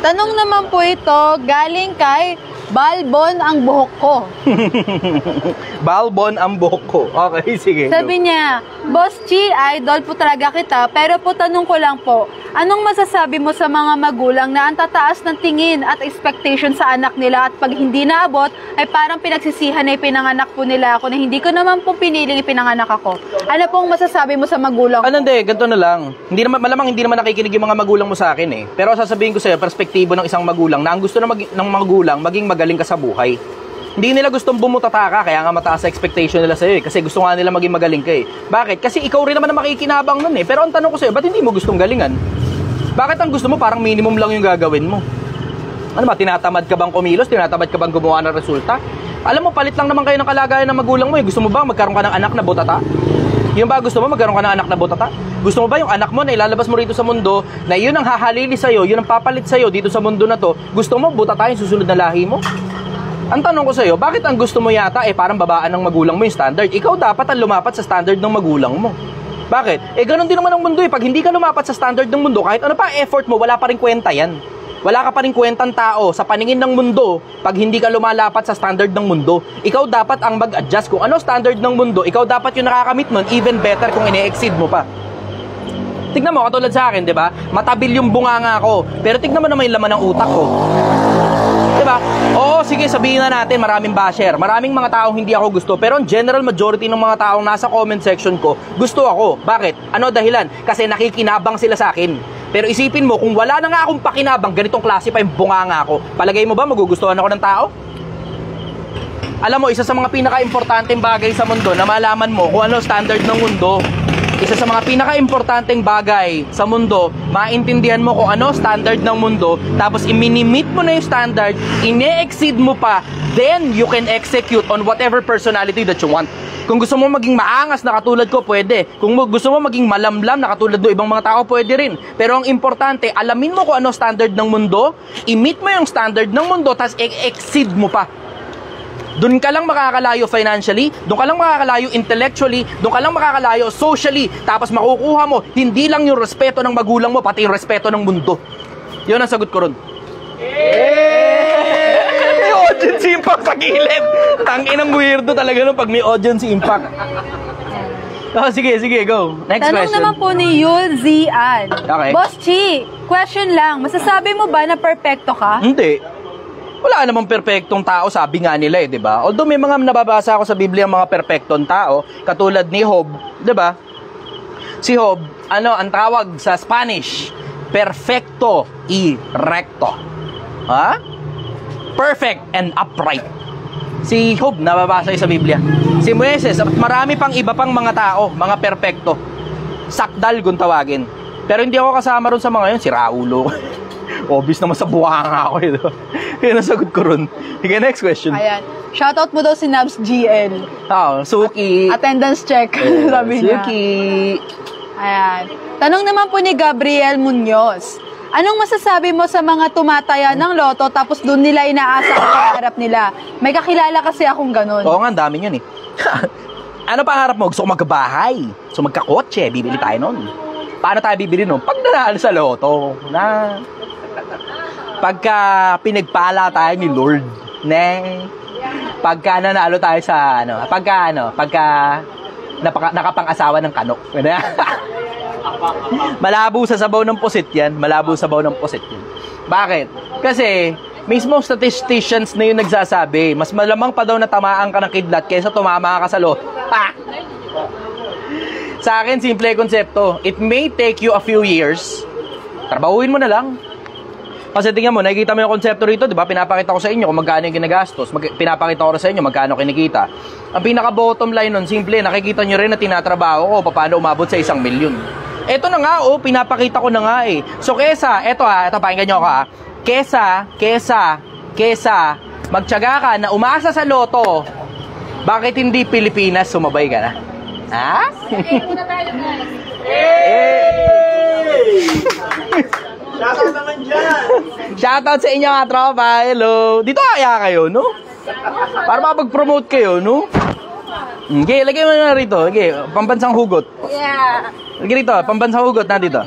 Tanong naman po ito, galing kay Balbon ang buhok ko. Balbon ang buhok ko. Okay, sige. Sabi niya, Boss Chi, idol po talaga kita, pero po tanong ko lang po, anong masasabi mo sa mga magulang na ang tataas ng tingin at expectation sa anak nila at pag hindi naabot, ay parang pinagsisihan na ipinanganak po nila ako na hindi ko naman po piniling ipinanganak ako. Ano pong masasabi mo sa magulang? Ano hindi, ganito na lang. Malamang hindi naman nakikinig yung mga magulang mo sa akin eh. Pero sasabihin ko sa'yo, perspektibo ng isang magulang na ang gusto ng magulang, maging magaling ka sa buhay. Hindi nila gustong bumutata ka, kaya nga mataas sa expectation nila sa'yo eh. Kasi gusto nga nila maging magaling ka eh. Bakit? Kasi ikaw rin naman na makikinabang nun eh. Pero ang tanong ko sa'yo, ba't hindi mo gustong galingan? Bakit ang gusto mo parang minimum lang yung gagawin mo? Ano ba, tinatamad ka bang kumilos? Tinatamad ka bang gumawa ng resulta? Alam mo, palit lang naman kayo ng kalagayan ng magulang mo eh. Gusto mo ba magkaroon ka ng anak na butata? Yung ba gusto mo magkaroon ka ng anak na butata? Gusto mo ba yung anak mo na ilalabas mo rito sa mundo na yun ang hahalili sa'yo, yun ang papalit sa'yo dito sa mundo na to? Gusto mo butata yung susunod na lahi mo? Ang tanong ko sa'yo, bakit ang gusto mo yata parang babaan ng magulang mo yung standard? Ikaw dapat ang lumapat sa standard ng magulang mo. Bakit? Ganun din naman ang mundo eh. Pag hindi ka lumapat sa standard ng mundo, kahit ano pa effort mo, wala pa rin kwenta yan. Wala ka pa rin kwentang tao sa paningin ng mundo pag hindi ka lumalapat sa standard ng mundo. Ikaw dapat ang mag-adjust kung ano standard ng mundo. Ikaw dapat yung nakakamit nun, even better kung ine-exceed mo pa. Tignan mo, katulad sa akin, di ba? Matabil yung bunganga ko, pero tignan mo naman yung laman ng utak ko. Diba? Oo, sige, sabihin na natin, maraming basher. Maraming mga taong hindi ako gusto. Pero ang general majority ng mga taong nasa comment section ko, gusto ako. Bakit? Ano dahilan? Kasi nakikinabang sila sa akin. Pero isipin mo, kung wala na nga akong pakinabang, ganitong klase pa yung bunganga ako, palagay mo ba magugustuhan ako ng tao? Alam mo, isa sa mga pinaka-importanteng bagay sa mundo na malaman mo kung ano standard ng mundo, isa sa mga pinaka-importanteng bagay sa mundo, maintindihan mo kung ano standard ng mundo, tapos i-minimit mo na yung standard, ine-exceed mo pa, then you can execute on whatever personality that you want. Kung gusto mo maging maangas na katulad ko, pwede. Kung gusto mo maging malamlam na katulad ng ibang mga tao, pwede rin. Pero ang importante, alamin mo kung ano standard ng mundo, i-meet mo yung standard ng mundo, tapos exceed mo pa. Doon ka lang makakalayo financially, doon ka lang makakalayo intellectually, doon ka lang makakalayo socially, tapos makukuha mo hindi lang yung respeto ng magulang mo, pati yung respeto ng mundo. Yun ang sagot ko ron. May audience impact sa gilid. Tanginang weirdo talaga no pag may audience impact. Oh, sige, go. Next Tanong question. naman po ni Yul Zian. Okay. Boss Chi, question lang, masasabi mo ba na perfecto ka? Hindi. Wala namang perpektong tao, sabi nga nila di ba? Although may mga nababasa ako sa Biblia mga perpektong tao, katulad ni Job, di ba? Si Job, ang tawag sa Spanish, perfecto y recto. Ha? Perfect and upright. Si Job, nababasa sa Biblia. Si Moises, at marami pang iba pang mga tao, mga perpekto. Sakdal kung tawagin. Pero hindi ako kasama ron sa mga yun, si Raulo. Obvious naman sa buhanga ako ito. Yun ang sagot ko ron. Okay, next question. Ayan. Shoutout mo daw si Nabs GL. Suki. Attendance check, sabi niya. Suki. Ayan. Tanong naman po ni Gabriel Munoz. Anong masasabi mo sa mga tumataya ng loto tapos doon nila inaasa ang pangarap nila? May kakilala kasi akong ganun. Oo nga, ang dami yun eh. Ano pangarap mo? Gusto ko magkabahay. Gusto ko magkakotse. Bibili tayo nun. Paano tayo bibili nun? Pag nanalo sa loto. Pagka pinagpala tayo ni Lord. Pagka nanalo tayo sa pagka nakapang-asawa ng kanok. Malabo sa sabaw ng pusit yan. Bakit? Kasi mismo statisticians na yung nagsasabi, mas malamang pa daw na tamaan ka ng kidlat kaysa tumama ka sa loto. Sa akin, simple konsepto. It may take you a few years. Trabahuin mo na lang. Kasi tingnan mo, nakikita mo yung konsepto rito, di ba? Pinapakita ko sa inyo kung magkano yung ginagastos. Pinapakita ko sa inyo magkano kinikita. Ang pinaka-bottom line nun, simple, nakikita nyo rin na tinatrabaho ko paano umabot sa 1 milyon. Eto na nga, pinapakita ko na nga eh. So, kesa, eto pakinggan nyo ako Kesa, magtiyaga ka na umasa sa loto, bakit hindi Pilipinas sumabay ka na? Ha? Shoutout naman dyan! Shoutout sa inyo mga tropa, hello! Dito kaya kayo, no? Para makapag-promote kayo, no? Okay, lagay mo na rito. Okay, pambansang hugot. Yeah. Lagay rito, pambansang hugot na dito.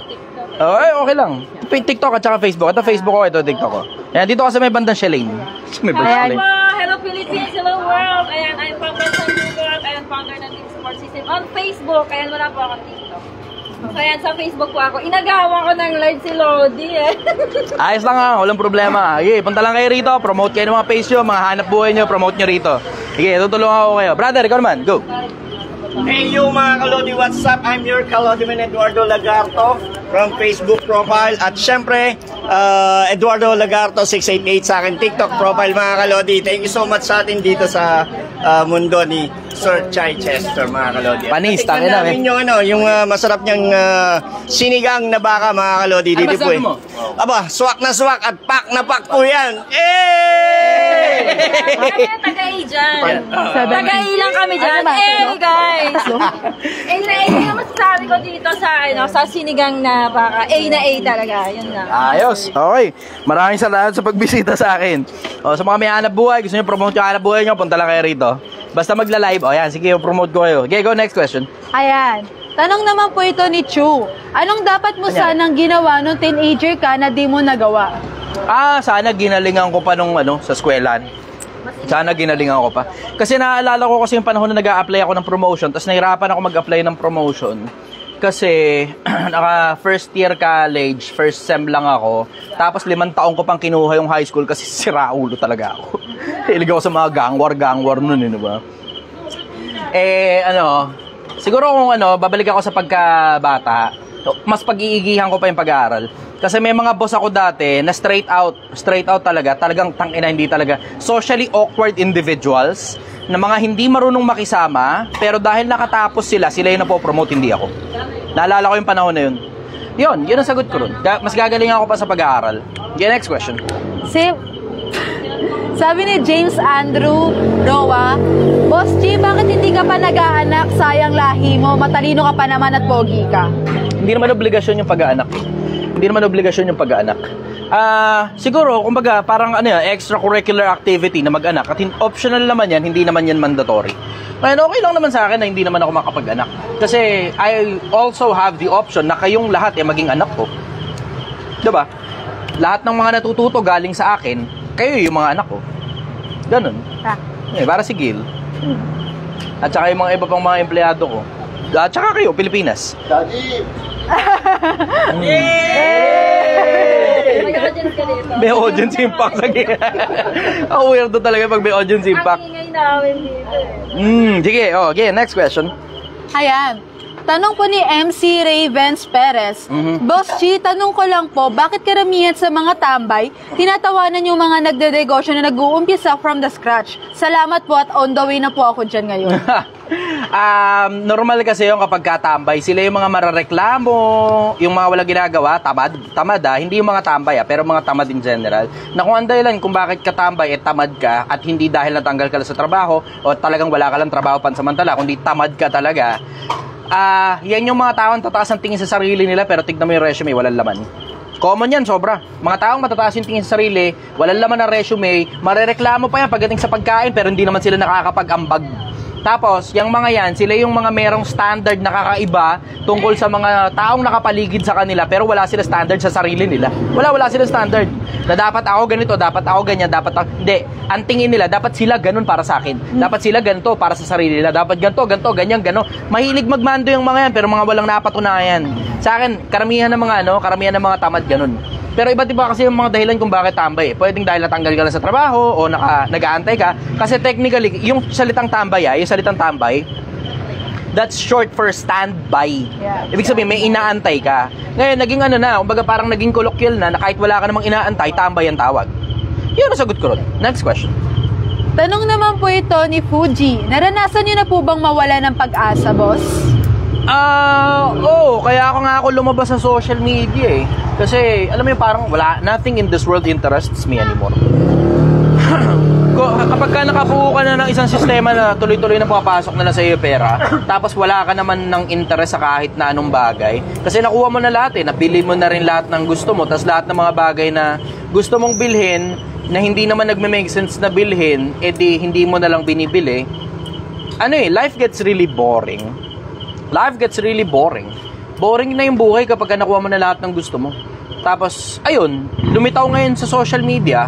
Okay lang. TikTok at saka Facebook. Ito Facebook ko, ito TikTok ko. Ayan, dito ka sa may bandang Shalane. Sa may bandang Ayan. Shalane. Hello Philippines, hello world. Ayan, I'm founder ng New York. Ayan, founder ng Team Support System on Facebook. Ayan, wala po akong TikTok. So, ayan, sa Facebook po ako. Inagawan ko ng live si Lodi eh. Ayos lang ha, walang problema. Sige, punta lang kayo rito, promote kayo ng mga page nyo, mga hanap buhay nyo, promote nyo rito. Sige, tutulungan ako kayo. Brother, ikaw naman, go. Hey you mga Kalodi, what's up? I'm your Kalodiman Eduardo Lagarto from Facebook profile. At syempre, Eduardo Lagarto 688 sa akin TikTok profile mga Kalodi. Thank you so much sa atin dito sa mundo ni Sir Chai Chester mga Kalodi. Panis, Tikman tangin na, namin yung masarap niyang sinigang na baka mga Kalodi. Ano Dito po masabi mo? Aba, swak na swak at pak na pak po yan. Eh! Taga-A dyan. Sabi- Taga-A lang kami dyan. Eh, guys. Eh, yung masasabi ko dito sa sinigang na baka. A na A talaga. Yun na. Ayos. Okay. Maraming salamat sa pagbisita sa akin. O, sa mga may hanap buhay, gusto nyo promote yung hanap buhay nyo, punta lang kayo rito. Basta magla-live. O, yan. Sige, promote ko kayo. Okay, go next question. Ayan. Tanong naman po ito ni Chu. Anong dapat mo sanang ginawa nung teenager ka na di mo nagawa? Sana ginalingan ko pa nung sa eskwelahan. Sana ginalingan ko pa. Kasi naalala ko kasi yung panahon na nag-a-apply ako ng promotion, tapos nahirapan ako mag-apply ng promotion. Kasi naka first year college, first sem lang ako. Tapos 5 taon ko pang kinuha yung high school kasi siraulo talaga ako. Hilig ako sa mga gangwar nun, ba? Siguro kung babalik ako sa pagkabata, mas pag-iigihan ko pa yung pag-aaral. Kasi may mga boss ako dati na straight out talagang tangina, hindi talaga. Socially awkward individuals na mga hindi marunong makisama, pero dahil nakatapos sila yung napopromote, hindi ako. Naalala ko yung panahon na yun. Yun ang sagot ko ron. Mas gagaling ako pa sa pag-aaral. Okay, next question. Sabi ni James Andrew Roa, Boss G, bakit hindi ka pa nag-aanak? Sayang lahi mo, matalino ka pa naman at pogi ka. Hindi naman obligasyon yung pag-aanak. Siguro, kumbaga, parang extracurricular activity na mag-anak. At optional naman yan, hindi naman yan mandatory. Kaya okay lang naman sa akin na hindi naman ako makapag-anak. Kasi I also have the option na kayong lahat maging anak ko. Diba? Lahat ng mga natututo galing sa akin, kayo yung mga anak ko. Ganun. Para si Gil. At saka yung mga iba pang mga empleyado ko. At saka kayo, Pilipinas. Daddy! May audience ka dito. May audience impact lagi. Ang weirdo talaga pag may audience impact. Ang ingay namin dito. Sige, okay, next question. Ayan. Tanong po ni MC Ravens Perez, Boss G, tanong ko lang po, bakit karamihan sa mga tambay, tinatawanan yung mga nagde-negosyo na nag-uumpisa from the scratch? Salamat po at on the way na po ako dyan ngayon. Normal kasi yung kapag katambay, sila yung mga marareklamo, yung mga wala ginagawa, tamad hindi yung mga tambay pero mga tamad in general. Na kung ang dahilan kung bakit katambay tamad ka at hindi dahil natanggal ka lang sa trabaho o talagang wala ka lang trabaho pansamantala, kundi tamad ka talaga. Yan yung mga taong tataas ang tingin sa sarili nila pero tignan mo yung resume, walang laman. Common yan, sobra. Mga taong matataas yung tingin sa sarili, walang laman ng resume, marereklamo pa yan pagdating sa pagkain pero hindi naman sila nakakapag-ambag. Tapos, yung mga yan, sila yung mga merong standard na kakaiba tungkol sa mga taong nakapaligid sa kanila pero wala sila standard sa sarili nila. Wala sila standard. Na dapat ako ganito, dapat ako ganyan, dapat ako... Hindi. Ang tingin nila, dapat sila ganun para sa akin. Dapat sila ganito para sa sarili nila. Dapat ganito, ganyan, gano. Mahilig magmando yung mga yan pero mga walang napatunayan. Sa akin, karamihan ng mga tamad ganun. Pero iba't iba kasi yung mga dahilan kung bakit tambay. Pwedeng dahil natanggal ka lang sa trabaho o nag-aantay ka. Kasi technically, yung salitang tambay, that's short for standby. Yeah. Ibig sabihin, may inaantay ka. Ngayon, naging kumbaga parang naging colloquial na kahit wala ka namang inaantay, tambay ang tawag. Yun ang sagot ko ron. Next question. Tanong naman po ito ni Fuji, naranasan niyo na po bang mawala ng pag-asa, boss? Kaya ako lumabas sa social media Kasi, alam mo yung parang nothing in this world interests me anymore. Kapag ka nakabuo ka na ng isang sistema na tuloy-tuloy na pumapasok na lang sa iyo pera, tapos wala ka naman ng interest sa kahit na anong bagay, kasi nakuha mo na lahat nabili mo na rin lahat ng gusto mo, tapos lahat ng mga bagay na gusto mong bilhin, na hindi naman nagme-make sense na bilhin, edi hindi mo na lang binibili, life gets really boring. Boring na yung buhay kapag nakuha mo na lahat ng gusto mo. Tapos, ayun, lumitaw ngayon sa social media.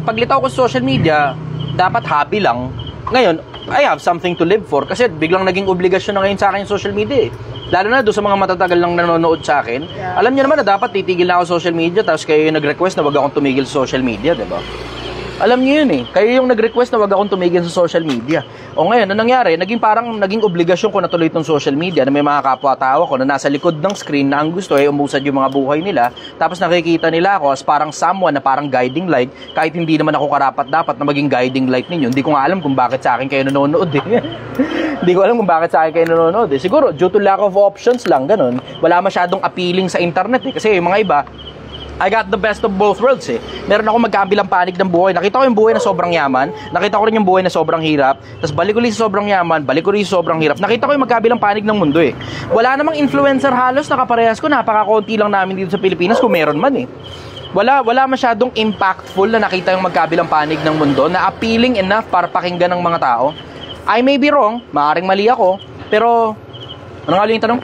Paglitaw ko sa social media, dapat happy lang. Ngayon, I have something to live for kasi biglang naging obligasyon na ngayon sa akin yung social media eh. Lalo na doon sa mga matatagal lang nanonood sa akin. Alam niyo naman na dapat titigil na ako sa social media tapos kayo yung nag-request na wag akong tumigil sa social media, diba? Alam niyo yun eh. Kayo yung nag-request na wag akong tumigil sa social media. O ngayon, ano nangyari? Naging obligasyon ko na tuloy itong social media na may mga kapwa-tao ko na nasa likod ng screen na ang gusto ay umusad yung mga buhay nila. Tapos nakikita nila ako as parang someone na parang guiding light kahit hindi naman ako karapat-dapat na maging guiding light ninyo. Hindi ko nga alam kung bakit sa akin kayo nanonood eh. Hindi ko alam kung bakit sa akin kayo nanonood eh. Siguro, due to lack of options lang, ganun. Wala masyadong appealing sa internet eh. Kasi yung mga iba, I got the best of both worlds eh. Meron ako magkabilang panig ng buhay. Nakita ko yung buhay na sobrang yaman. Nakita ko rin yung buhay na sobrang hirap. Tapos balik ulit sa sobrang yaman. Balik ulit sa sobrang hirap. Nakita ko yung magkabilang panig ng mundo eh. Wala namang influencer halos na kaparehas ko. Napaka-konti lang namin dito sa Pilipinas kung meron man eh. Wala masyadong impactful na nakita yung magkabilang panig ng mundo na appealing enough para pakinggan ng mga tao. I may be wrong. Maaaring mali ako. Pero, ano nga yung tanong?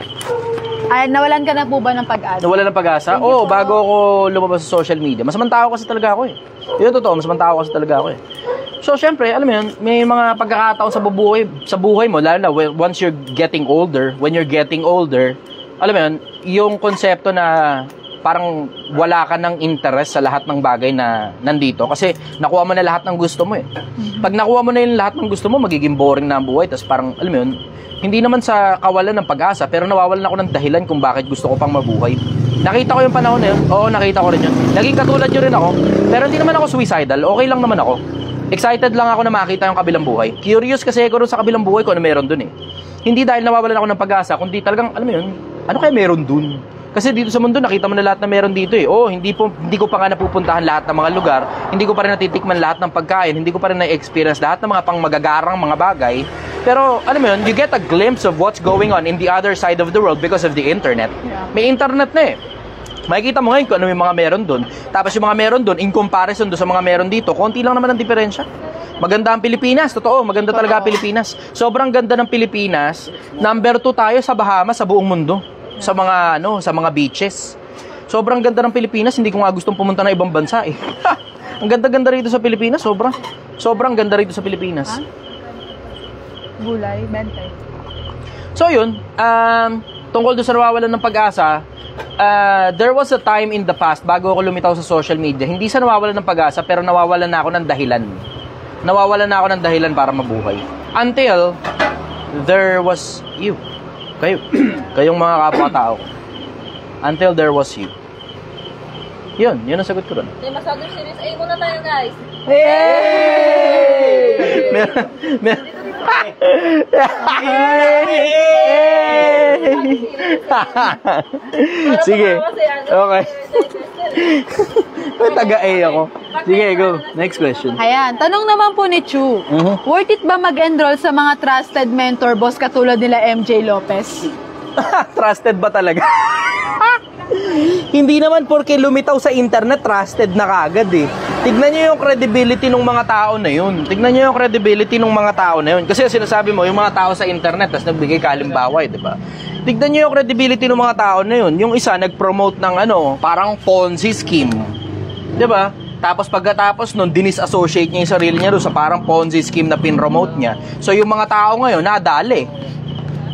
Ay, nawalan ka na po ba ng pag-asa? Nawalan ng pag-asa? Oo, bago ako lumabas sa social media. Masamang tao kasi talaga ako eh. Yun totoo, masamang tao kasi talaga ako eh. So, syempre, alam mo yun, may mga pagkakataon sa buhay mo, lalo na once you're getting older, when you're getting older, alam mo yun, yung konsepto na parang wala ka ng interest sa lahat ng bagay na nandito kasi nakuha mo na lahat ng gusto mo eh. Pag nakuha mo na yung lahat ng gusto mo, magiging boring na ang buhay. Tapos parang, alam mo yun, hindi naman sa kawalan ng pag-asa, pero nawawalan ako ng dahilan kung bakit gusto ko pang mabuhay. Nakita ko yung panahon na yun. Oo, nakita ko rin yun. Naging katulad nyo rin ako. Pero hindi naman ako suicidal. Okay lang naman ako. Excited lang ako na makita yung kabilang buhay. Curious kasi ako sa kabilang buhay ko ano meron dun eh. Hindi dahil nawawalan ako ng pag-asa, kundi talagang, alam mo yun, ano kaya meron dun? Kasi dito sa mundo, nakita mo na lahat na meron dito eh. Oo, hindi ko pa nga napupuntahan lahat ng mga lugar. Hindi ko pa rin natitikman lahat ng pagkain. Hindi ko pa rin na-experience lahat ng mga pangmagagarang mga bagay. Pero, alam mo yun, you get a glimpse of what's going on in the other side of the world because of the internet. May internet na eh. Makikita mo ngayon kung ano yung mga meron dun. Tapos yung mga meron dun, in comparison do sa mga meron dito, konti lang naman ang diferensya. Maganda ang Pilipinas, totoo, maganda talaga ang Pilipinas. Sobrang ganda ng Pilipinas. Number 2 tayo sa Bahamas, sa buong mundo. Sa mga beaches. Sobrang ganda ng Pilipinas, hindi ko nga gustong pumunta ng ibang bansa eh. Ang ganda-ganda rito sa Pilipinas, sobrang ganda rito sa Pilipinas. Gulay, bente. So yun, tungkol doon sa nawawalan ng pag-asa, there was a time in the past, bago ako lumitaw sa social media, hindi sa nawawalan ng pag-asa, pero nawawalan na ako ng dahilan. Nawawalan na ako ng dahilan para mabuhay. Until, there was you. Kayong mga kapwa-tao. Until there was you. Yun ang sagot ko doon. May masyadong serious. Ay, muna tayo guys. Hey! Sige. Okay. May taga-A ako. Sige, go. Next question. Ayan, tanong naman po ni Chu. Worth it ba mag-enroll sa mga trusted mentor boss katulad nila MJ Lopez? Trusted ba talaga? Hindi naman porque lumitaw sa internet, trusted na kagad eh. Tignan nyo yung credibility ng mga tao na yun. Kasi sinasabi mo, yung mga tao sa internet, tas nagbigay ka halimbawa eh, di ba? Tignan nyo yung credibility ng mga tao na yun. Yung isa, nag-promote ng parang Ponzi scheme. Di ba? Tapos pagkatapos nun, dinis-associate niya yung sarili niya doon sa parang Ponzi scheme na pin-promote niya. So yung mga tao ngayon, nadali.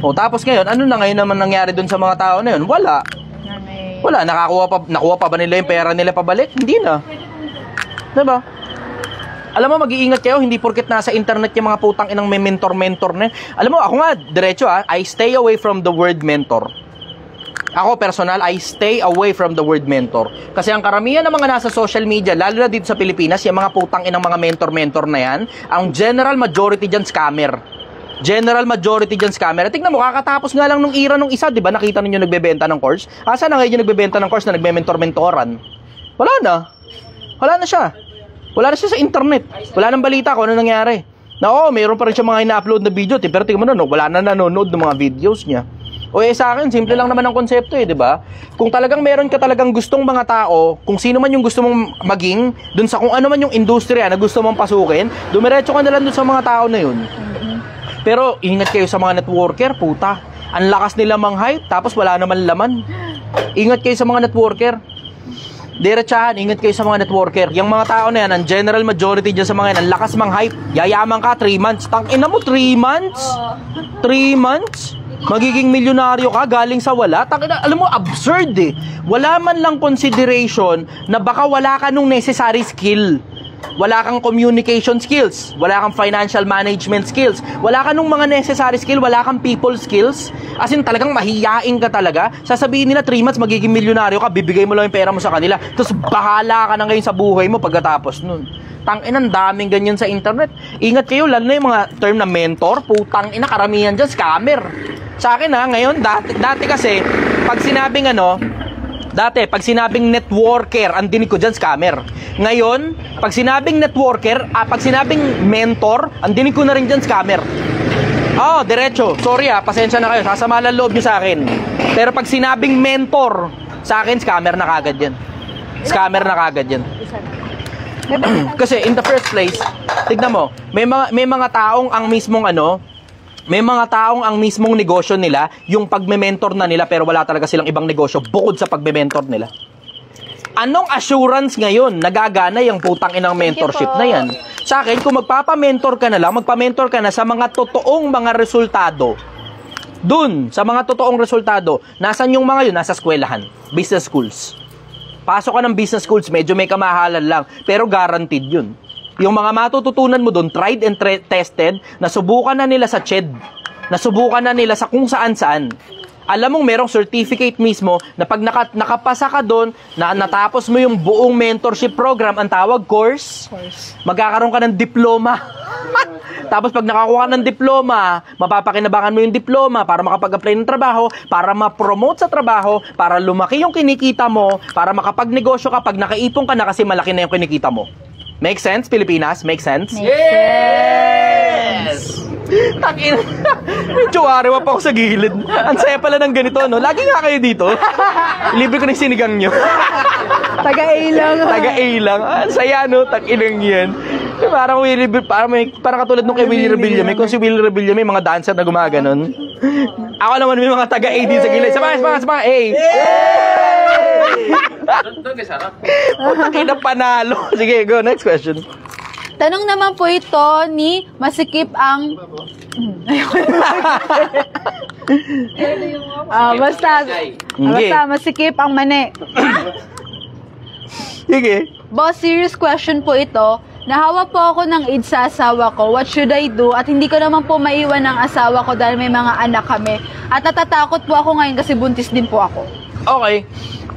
O tapos ngayon, ano na ngayon naman nangyari doon sa mga tao na yun? Wala, nakuha pa ba nila yung pera nila pabalik? Hindi na. Diba? Alam mo, mag-iingat kayo, hindi porket nasa internet yung mga putang inang may mentor-mentor na. Alam mo, ako nga, diretso I stay away from the word mentor. Ako, personal, I stay away from the word mentor. Kasi ang karamihan ng mga nasa social media, lalo na dito sa Pilipinas, yung mga putang inang mga mentor-mentor na yan, ang general majority dyan scammer. Tignan mo, kakatapos nga lang nung era nung isa, di ba? Nakita ninyo nagbebenta ng course? Asa na ngayon yung nagbebenta ng course na nagme-mentor-mentoran? Wala na siya. Wala na siya sa internet. Wala nang balita kung ano nangyari. Mayroon pa rin siya mga ina-upload na video, pero tingnan mo wala na nanonood ng mga videos niya. Sa akin, simple lang naman ang konsepto di ba? Kung talagang meron ka talagang gustong mga tao, kung sino man yung gusto mong maging, dun sa kung ano man yung industriya na gusto mong pasukin, dumiretso ka na lang dun sa mga tao na yun. Pero ingat kayo sa mga networker, puta. Ang lakas nila mang-hype, tapos wala naman laman. Ingat kayo sa mga networker. Diretsahan, ingat kayo sa mga networker. Yung mga tao na yan, ang general majority dyan sa mga yan, ang lakas mang-hype. Yayaman ka, 3 months. Tangina mo, 3 months? 3 months? Magiging milyonaryo ka galing sa wala? Tangina, alam mo, absurd eh. Wala man lang consideration na baka wala ka nung necessary skill. Wala kang communication skills, wala kang financial management skills, wala ka nung mga necessary skill, wala kang people skills. As in, talagang mahiyain ka talaga. Sasabihin nila 3 months magiging milyonaryo ka, bibigay mo lang yung pera mo sa kanila, tapos bahala ka na ngayon sa buhay mo pagkatapos nun. Tangina, ang daming ganyan sa internet. Ingat kayo, lalo na yung mga term na mentor, putang ina, karamihan dyan, scammer. Sa akin ngayon, dati kasi, pag sinabing pag sinabing networker, ang dinig ko dyan, scammer. Ngayon, pag sinabing networker, pag sinabing mentor, ang dinig ko na rin dyan, scammer. Diretso. Sorry pasensya na kayo. Sasama lang loob nyo sa akin. Pero pag sinabing mentor, sa akin, scammer na kagad yan. Scammer na kagad yan. Kasi in the first place, tignan mo, may mga taong ang mismong may mga taong ang mismong negosyo nila, yung pagme-mentor na nila pero wala talaga silang ibang negosyo bukod sa pagme-mentor nila. Anong assurance ngayon nagagana yung putang inang mentorship na yan? Sa akin, kung magpapa-mentor ka na lang, magpa-mentor ka na sa mga totoong mga resultado. Dun, sa mga totoong resultado, nasan yung mga yun? Nasa eskwelahan, business schools. Pasok ka ng business schools, medyo may kamahalan lang, pero guaranteed yun. Yung mga matututunan mo doon, tried and tested, nasubukan na nila sa CHED, nasubukan na nila sa kung saan-saan. Alam mong merong certificate mismo na pag nakapasa ka doon, na natapos mo yung buong mentorship program, ang tawag course, magkakaroon ka ng diploma. Tapos pag nakakuha ka ng diploma, mapapakinabangan mo yung diploma para makapag-apply ng trabaho, para ma-promote sa trabaho, para lumaki yung kinikita mo, para makapagnegosyo ka pag nakaipon ka na kasi malaki na yung kinikita mo. Make sense, Pilipinas? Make sense? Yes! Takin. Medyo wariwa pa ako sa gilid. Ang saya pala ng ganito, no? Lagi nga kayo dito. Libre ko na yung sinigang nyo. Taga-A lang. Taga-A lang. Ang saya, no? Takinang yan. Parang katulad nung kay Willie Rebillame. Kung si Willie Rebillame, may mga dancer na gumaganon. Ako naman may mga taga-A din sa gilid. Sama, A! Takin na panalo. Sige, go. Next question. Tanong naman po ito ni Masikip ang... basta Masikip ang mani. Sige. Boss, serious question po ito. Nahawa po ako ng AIDS sa asawa ko. What should I do? At hindi ko naman po maiwan ng asawa ko dahil may mga anak kami. At natatakot po ako ngayon kasi buntis din po ako. Okay.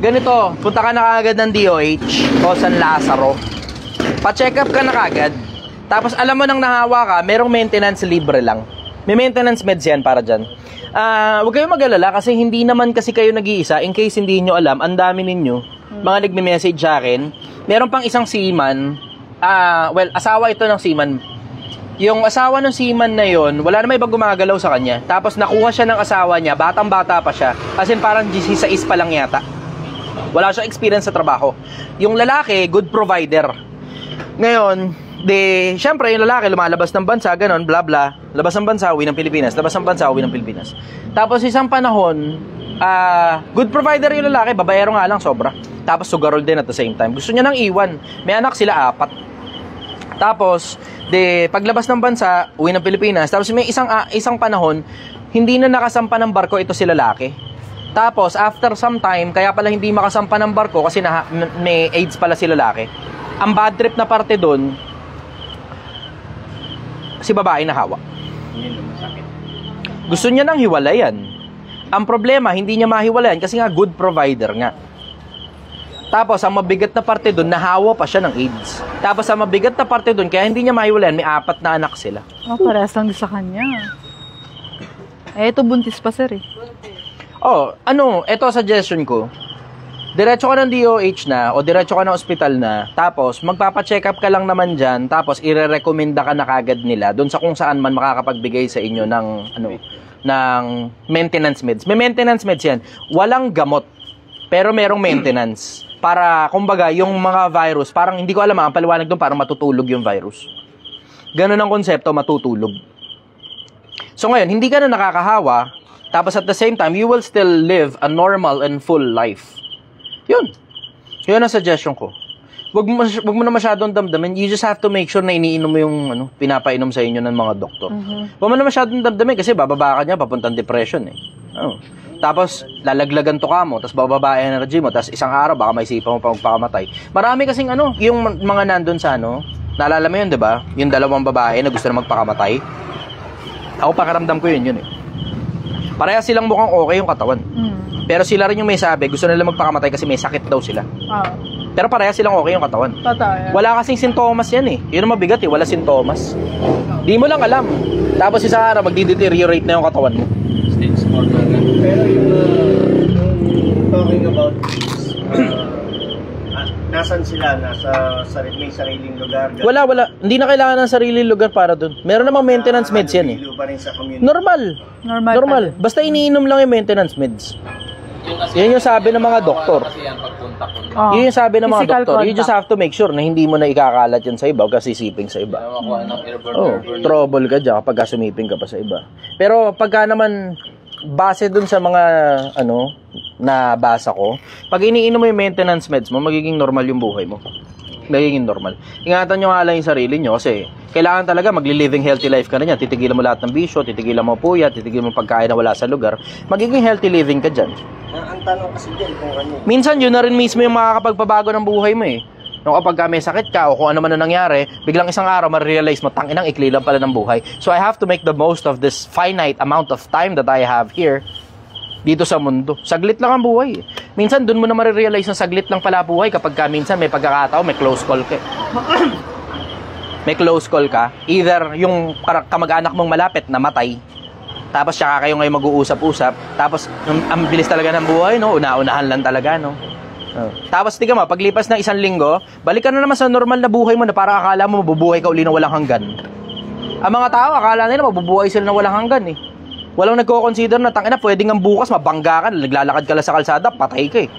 Ganito, punta ka na kagad ng DOH o San Lazaro. Pa-check up ka na kagad. Tapos alam mo nang nahawa ka, merong maintenance libre lang. May maintenance meds yan para dyan. Huwag kayong mag-alala kasi hindi naman kasi kayo nag-iisa. In case hindi nyo alam, ang dami ninyo, mga nagme-message sa akin. Meron pang isang seaman. Asawa ito ng seaman. Yung asawa ng seaman na yon, wala na may ibang gumagalaw sa kanya. Tapos nakuha siya ng asawa niya, batang-bata pa siya. As in parang GC6 pa lang yata. Wala siya experience sa trabaho. Yung lalaki, good provider. Ngayon, syempre yung lalaki lumalabas ng bansa, ganon, bla bla. Labas ng bansa, uwi ng Pilipinas. Labas ng bansa, uwi ng Pilipinas. Tapos isang panahon, good provider yung lalaki, babayero nga lang sobra. Tapos sugarol din at the same time. Gusto niya nang iwan. May anak sila 4. Tapos, paglabas ng bansa, uwi ng Pilipinas. Tapos may isang panahon, hindi na nakasampa ng barko ito si lalaki. Tapos, after some time, kaya pala hindi makasampa ng barko kasi may AIDS pala si lalaki. Ang bad trip na parte doon, si babae na hawa. Gusto niya nang hiwalayan. Ang problema, hindi niya mahiwalayan kasi nga good provider nga. Tapos, ang mabigat na parte doon, nahawa pa siya ng AIDS. Tapos, ang mabigat na parte doon, kaya hindi niya mahiwalayan, may 4 na anak sila. Parehas lang sa kanya. Ito buntis pa, sir eh. Ito suggestion ko. Diretso ka ng DOH na o diretso ka ng ospital na, tapos magpapa-check up ka lang naman dyan, tapos ire-recommenda ka na kagad nila doon sa kung saan man makakapagbigay sa inyo ng ng maintenance meds. May maintenance meds yan. Walang gamot, pero merong maintenance. Para, kumbaga, yung mga virus, parang hindi ko alam ang paliwanag doon, parang matutulog yung virus. Ganun ang konsepto, matutulog. So ngayon, hindi ka na nakakahawa, Tapos at the same time, you will still live a normal and full life. Yun. Yun ang suggestion ko. Wag mo na masyadong damdamin. You just have to make sure na iniinom mo yung pinapainom sa inyo ng mga doktor. Wag mo na masyadong damdamin kasi bababa ka niya papuntang depression eh. Tapos lalaglagan to ka mo, tapos bababa ang energy mo, tapos isang araw baka may isipan mo pa magpakamatay. Marami kasing yung mga nandun sa naalala mo yun, 'di ba? Yung dalawang babae na gusto na magpakamatay. Ako pakiramdam ko yun eh. Pareha silang mukhang okay yung katawan. Pero sila rin yung may sabi, gusto nila magpakamatay kasi may sakit daw sila. Pero pareha silang okay yung katawan. Totoo. Wala kasing sintomas yan eh. Yun ang mabigat eh, wala sintomas. Di mo lang alam. Tapos isang araw, magdi-deteriorate na yung katawan mo. Stage 4 na lang. Pero yung talking about nasan sila? May sariling lugar? Wala. Hindi na kailangan ng sariling lugar para dun. Meron namang maintenance meds yan eh. Pa rin sa community. Normal. Basta iniinom lang yung maintenance meds. Yan yung sabi ng mga doktor. Yun yung sabi ng mga doktor. You just have to make sure na hindi mo na ikakalat yan sa iba o kasi siping sa iba. Trouble ka dyan kapag sumiping ka pa sa iba. Pero pagka naman base dun sa mga nabasa ko, pag iniinom mo yung maintenance meds mo, magiging normal yung buhay mo. Magiging normal. Ingatan nyo nga lang yung sarili nyo kasi kailangan talaga magli-living healthy life ka na yan. Titigilan mo lahat ng bisyo, titigilan mo puyat, titigilan mo pagkain na wala sa lugar. Magiging healthy living ka dyan. Ang tanong kasi dyan kung minsan yun na rin mismo yung makakapagpabago ng buhay mo eh. Yung kapag may sakit ka o kung ano man na nangyari, biglang isang araw ma-realize mo, tanginang ikli lang pala ng buhay. So I have to make the most of this finite amount of time that I have here dito sa mundo. Saglit lang ang buhay eh. Minsan dun mo na ma-realize na saglit lang pala buhay kapag minsan may pagkakataon, may close call ka. May close call ka. Either yung kamag-anak mong malapit namatay, tapos saka kayo ngayon mag-uusap-usap, tapos ang bilis talaga ng buhay, no? Una-unahan lang talaga, no? Tapos tingnan mo, paglipas ng isang linggo, balik ka na naman sa normal na buhay mo na parang akala mo mabubuhay ka uli na walang hanggan. Ang mga tao, akala nila mabubuhay sila na walang hanggan eh. Walang nagko-consider na tangina, pwedeng ang bukas mabangga ka, naglalakad ka lang sa kalsada, patay ka eh.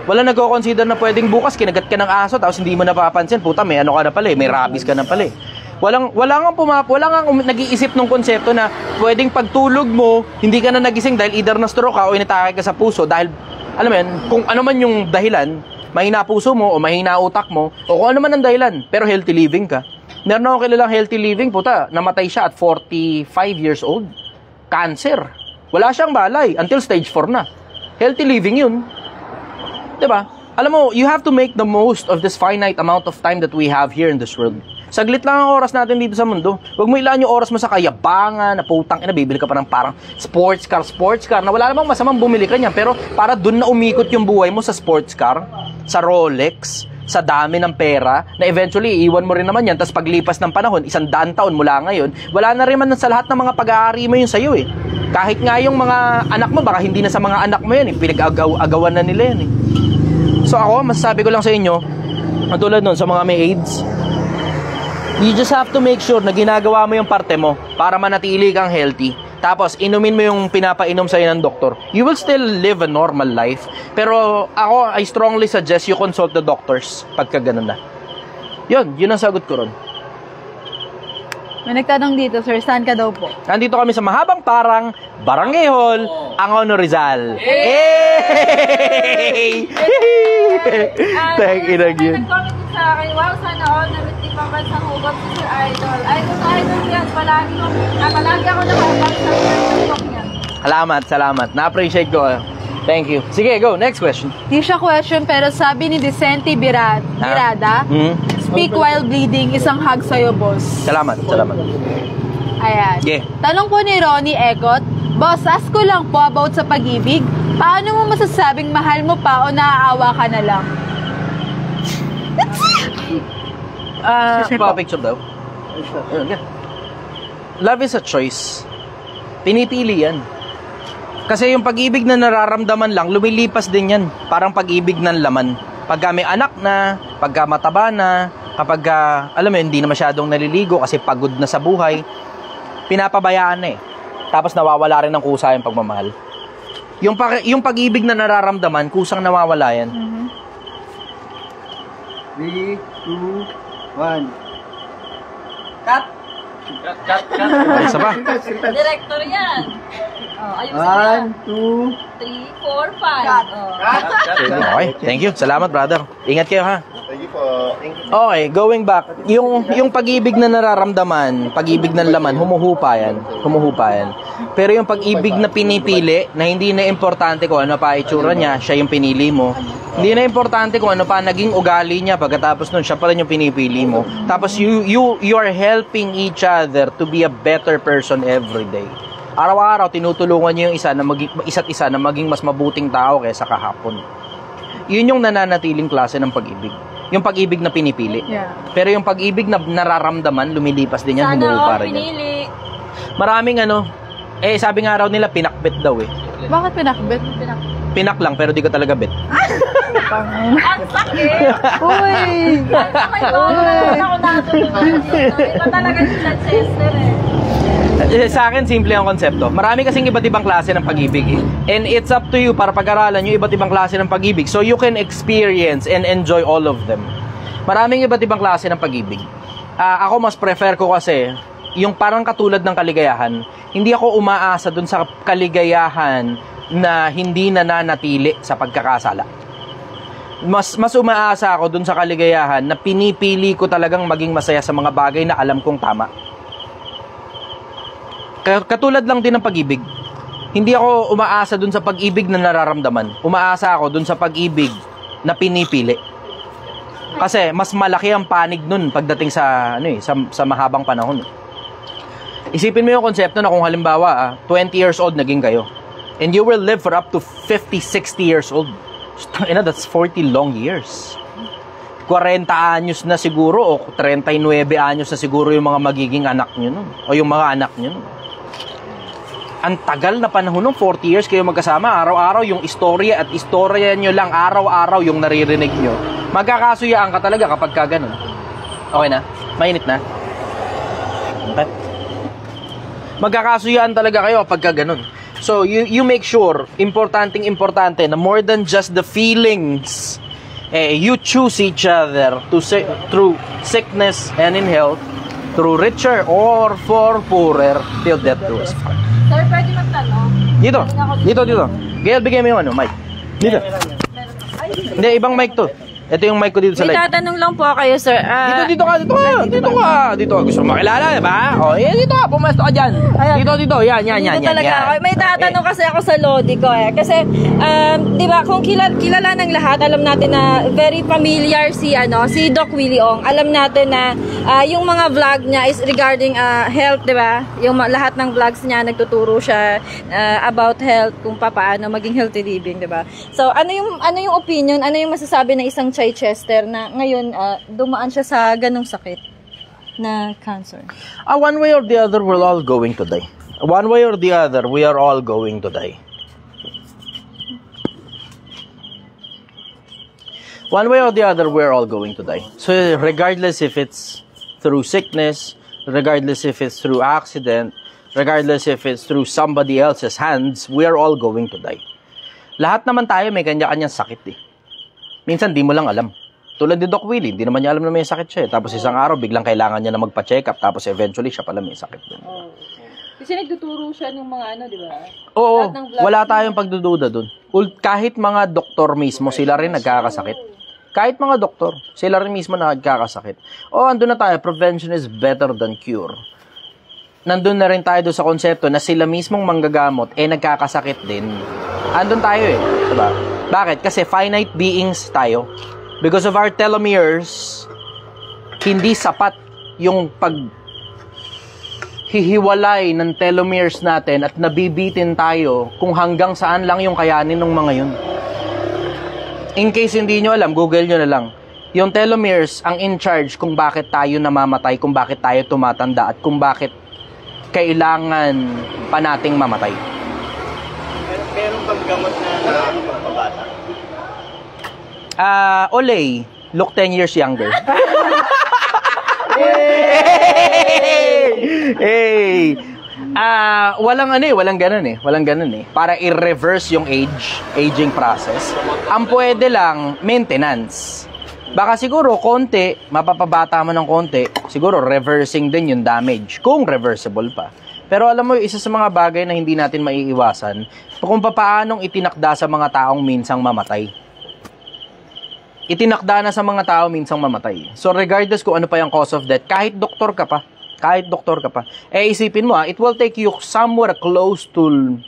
Walang nagko-consider na pwedeng bukas kinagat ka ng aso tapos hindi mo napapansin, puta may ka na pala eh, may rabies ka na pala eh. Wala nga nag-iisip ng konsepto na pwedeng pagtulog mo, hindi ka na nagising dahil either na stroke ka o inatake ka sa puso dahil, alam mo yan, kung ano man yung dahilan, mahina puso mo o mahina utak mo o kung ano man ang dahilan, pero healthy living ka. Meron ako kilalang healthy living, puta, namatay siya at 45 years old. Cancer. Wala siyang balay until stage 4 na. Healthy living yun. Diba? Alam mo, you have to make the most of this finite amount of time that we have here in this world. Saglit lang ang oras natin dito sa mundo. Huwag mo ilaan yung oras mo sa kayabangan, na putang ina, bibili ka pa ng parang sports car, na wala namang masamang bumili ka niyan, pero para dun na umikot yung buhay mo sa sports car, sa Rolex, sa dami ng pera, na eventually iiwan mo rin naman yan, tapos paglipas ng panahon, 100 taon mula ngayon, wala na rin man sa lahat ng mga pag-aari mo yun sa'yo eh. Kahit nga yung mga anak mo, baka hindi na sa mga anak mo yan eh, pinag-agawan na nila yan eh. So ako, masasabi ko lang sa inyo, katulad nun sa mga may AIDS, you just have to make sure na ginagawa mo yung parte mo para manatili kang healthy. Tapos, inumin mo yung pinapainom sa'yo ng doktor. You will still live a normal life. Pero ako, I strongly suggest you consult the doctors pagka ganun na. Yun ang sagot ko ron. May nagtanong dito, sir, saan ka daw po? Nandito kami sa Mahabang Parang, Barangay Hall, Angono, Rizal. Hey! Thank you, thank you. Nag-comment din sa akin, wow, sana all na meet pa ba sa hugot si Sir Idol. Idol yan, palagi ako nakabang sa Facebook niya. Salamat. Na-appreciate ko. Thank you. Sige, go. Next question. Di siya question, pero sabi ni Vicente Birada, speak while bleeding, isang hug sa'yo, boss. Salamat. Ayan. Yeah. Tanong po ni Ronnie Ekot, boss, ask ko lang po about sa pag-ibig. Paano mo masasabing mahal mo pa o naaawa ka na lang? Picture daw. Love is a choice. Pinipili yan. Kasi yung pag-ibig na nararamdaman lang, lumilipas din yan. Parang pag-ibig ng laman. Pagka may anak na, pagka mataba na, kapag, alam mo, hindi na masyadong naliligo kasi pagod na sa buhay, pinapabayaan na eh. Tapos nawawala rin ng kusa yung pagmamahal. Yung pag-ibig na nararamdaman, kusang nawawala yan. 3, 2, 1. Cut! Isa pa. Director yan. Ayusin 1, 2, 3, 4, 5. Okay, thank you. Salamat, brother. Ingat kayo, ha? Thank you po. Okay, going back. Yung pag-ibig na nararamdaman, pag-ibig ng laman, humuhupa yan. Humuhupa yan. Pero yung pag-ibig na pinipili, na hindi na importante kung ano pa itsura niya, siya yung pinili mo. Hindi na importante kung ano pa naging ugali niya pagkatapos nun, siya pa rin yung pinipili mo. Tapos you are helping each other to be a better person every day. Araw-araw, tinutulungan niyo yung isa't isa na maging mas mabuting tao kaysa kahapon. Yun yung nananatiling klase ng pag-ibig. Yung pag-ibig na pinipili. Yeah. Pero yung pag-ibig na nararamdaman, lumilipas din yan, humuhupa rin yan. Pinili. Maraming sabi nga raw nila, pinakbet daw eh. Bakit pinakbet? Pinak lang, pero di ko talaga bet. Ang sakit. Uy! Ang sakit. Ako natulungan. Iba talaga si Chester Sa akin, simple ang konsepto. Marami kasing iba't ibang klase ng pag-ibig eh. And it's up to you para pag-aralan yung iba't ibang klase ng pag-ibig so you can experience and enjoy all of them. Maraming iba't ibang klase ng pag-ibig. Ako mas prefer ko kasi yung parang katulad ng kaligayahan. Hindi ako umaasa dun sa kaligayahan na hindi nananatili sa pagkakasala. Mas umaasa ako dun sa kaligayahan na pinipili ko talagang maging masaya sa mga bagay na alam kong tama. Katulad lang din ng pag-ibig. Hindi ako umaasa dun sa pag-ibig na nararamdaman. Umaasa ako dun sa pag-ibig na pinipili. Kasi mas malaki ang panig nun pagdating sa mahabang panahon. Isipin mo yung konsepto na kung halimbawa 20 years old naging kayo. And you will live for up to 50, 60 years old. That's 40 long years. 40 anyos na siguro o 39 anyos na siguro yung mga magiging anak nyo nun. O yung mga anak nyo nun. Ang tagal na panahon nung 40 years kayo magkasama, araw-araw yung istorya at istorya nyo lang, araw-araw yung naririnig nyo. Magkakasuyaan ka talaga kapag ka ganun. Okay na? Mainit na? Okay. Magkakasuyaan talaga kayo kapag ka ganun. So, you make sure, importante na more than just the feelings, you choose each other through sickness and in health, through richer or for poorer, till death do us part. Sir, pwede magtanong? Dito. Gail, bigay mo yung mic. Dito. Hindi, ibang mic to. Ito yung mic ko dito sa May live. tatanong lang po kayo, sir. Dito ka. Gusto mo makilala, diba? Dito ka, pumesto ka dyan. Dito. Yan. Dito talaga ako. May tatanong kasi ako sa Lodi ko eh. Kasi, di ba, kung kilala ng lahat, alam natin na very familiar si Doc Willie Ong. Alam natin na yung mga vlog niya is regarding health, di ba? Yung lahat ng vlogs niya, nagtuturo siya about health, kung paano maging healthy living, di ba? So, ano yung opinion, ano yung masasabi ng isang Chichester na ngayon dumaan siya sa ganong sakit na cancer? One way or the other, we're all going to die. One way or the other, we are all going to die. One way or the other, we're all going to die. So regardless if it's through sickness, regardless if it's through accident, regardless if it's through somebody else's hands, we are all going to die. Lahat naman tayo may kanya-kanyang sakit eh. Minsan, di mo lang alam. Tulad ni Doc Willie, hindi naman niya alam na may sakit siya. Tapos isang araw, biglang kailangan niya na magpa-check up. Tapos eventually, siya pala may sakit din. Kasi nagtuturo siya ng mga di ba? Oo, wala tayong pagdududa dun. Kahit mga doktor mismo, sila rin nagkakasakit. Kahit mga doktor, sila rin mismo nagkakasakit. Andun na tayo, prevention is better than cure. Nandun na rin tayo doon sa konsepto na sila mismong manggagamot, nagkakasakit din. Andun tayo eh, diba? Bakit? Kasi finite beings tayo. Because of our telomeres, hindi sapat yung paghihiwalay ng telomeres natin at nabibitin tayo kung hanggang saan lang yung kayanin ng mga yun. In case hindi nyo alam, Google nyo na lang. Yung telomeres ang in charge kung bakit tayo namamatay, kung bakit tayo tumatanda, at kung bakit kailangan pa nating mamatay. Meron bang gamot na pagpapabata? Olay, look 10 years younger. Hey! Walang ganun eh. Para i-reverse yung aging process. Ang pwede lang, maintenance. Baka siguro konti, mapapabata mo ng konti, siguro reversing din yung damage, kung reversible pa. Pero alam mo, isa sa mga bagay na hindi natin maiiwasan, kung paanong itinakda sa mga taong minsang mamatay. Itinakda na sa mga tao minsang mamatay. So regardless kung ano pa yung cause of death, kahit doktor ka pa, isipin mo it will take you somewhere close to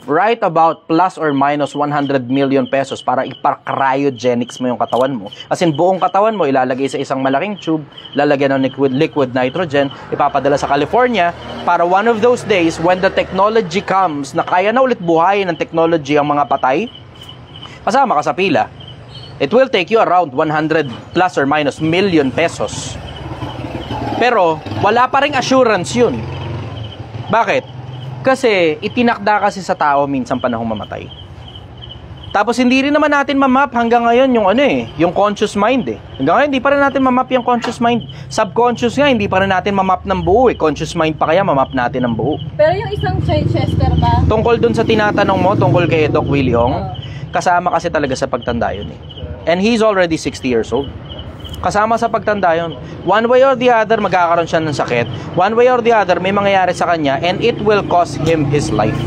right about plus or minus 100 million pesos para ipar-cryogenics mo yung katawan mo. As in, buong katawan mo ilalagay sa isang malaking tube, lalagyan ng liquid nitrogen, ipapadala sa California para one of those days when the technology comes na kaya na ulit buhayin ng technology ang mga patay, kasama ka sa pila. It will take you around 100 plus or minus million pesos. Pero wala pa ring assurance yun. Bakit? Kasi itinakda kasi sa tao minsan panahong mamatay. Tapos hindi rin naman natin mamap hanggang ngayon yung conscious mind Hanggang ngayon hindi pa rin natin mamap yung conscious mind. Subconscious nga hindi pa rin natin mamap ng buo Conscious mind pa kaya mamap natin ng buo. Pero yung isang Chichester ba? Tungkol dun sa tinatanong mo, tungkol kay Doc Willie Ong, kasama kasi talaga sa pagtanda yun And he's already 60 years old. Kasama sa pagtanda yun. One way or the other, magkakaroon siya ng sakit. One way or the other, may mangyayari sa kanya and it will cost him his life.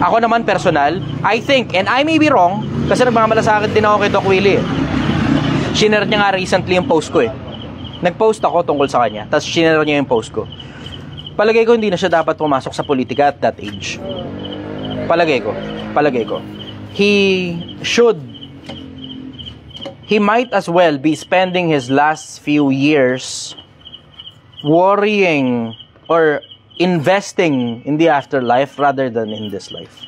Ako naman, personal, I think, and I may be wrong, kasi nagmamalasakit din ako kay Doc Willie Shinare niya nga recently yung post ko Nag-post ako tungkol sa kanya, tapos shinare niya yung post ko. Palagay ko, hindi na siya dapat pumasok sa politika at that age. Palagay ko. He might as well be spending his last few years worrying or investing in the afterlife rather than in this life.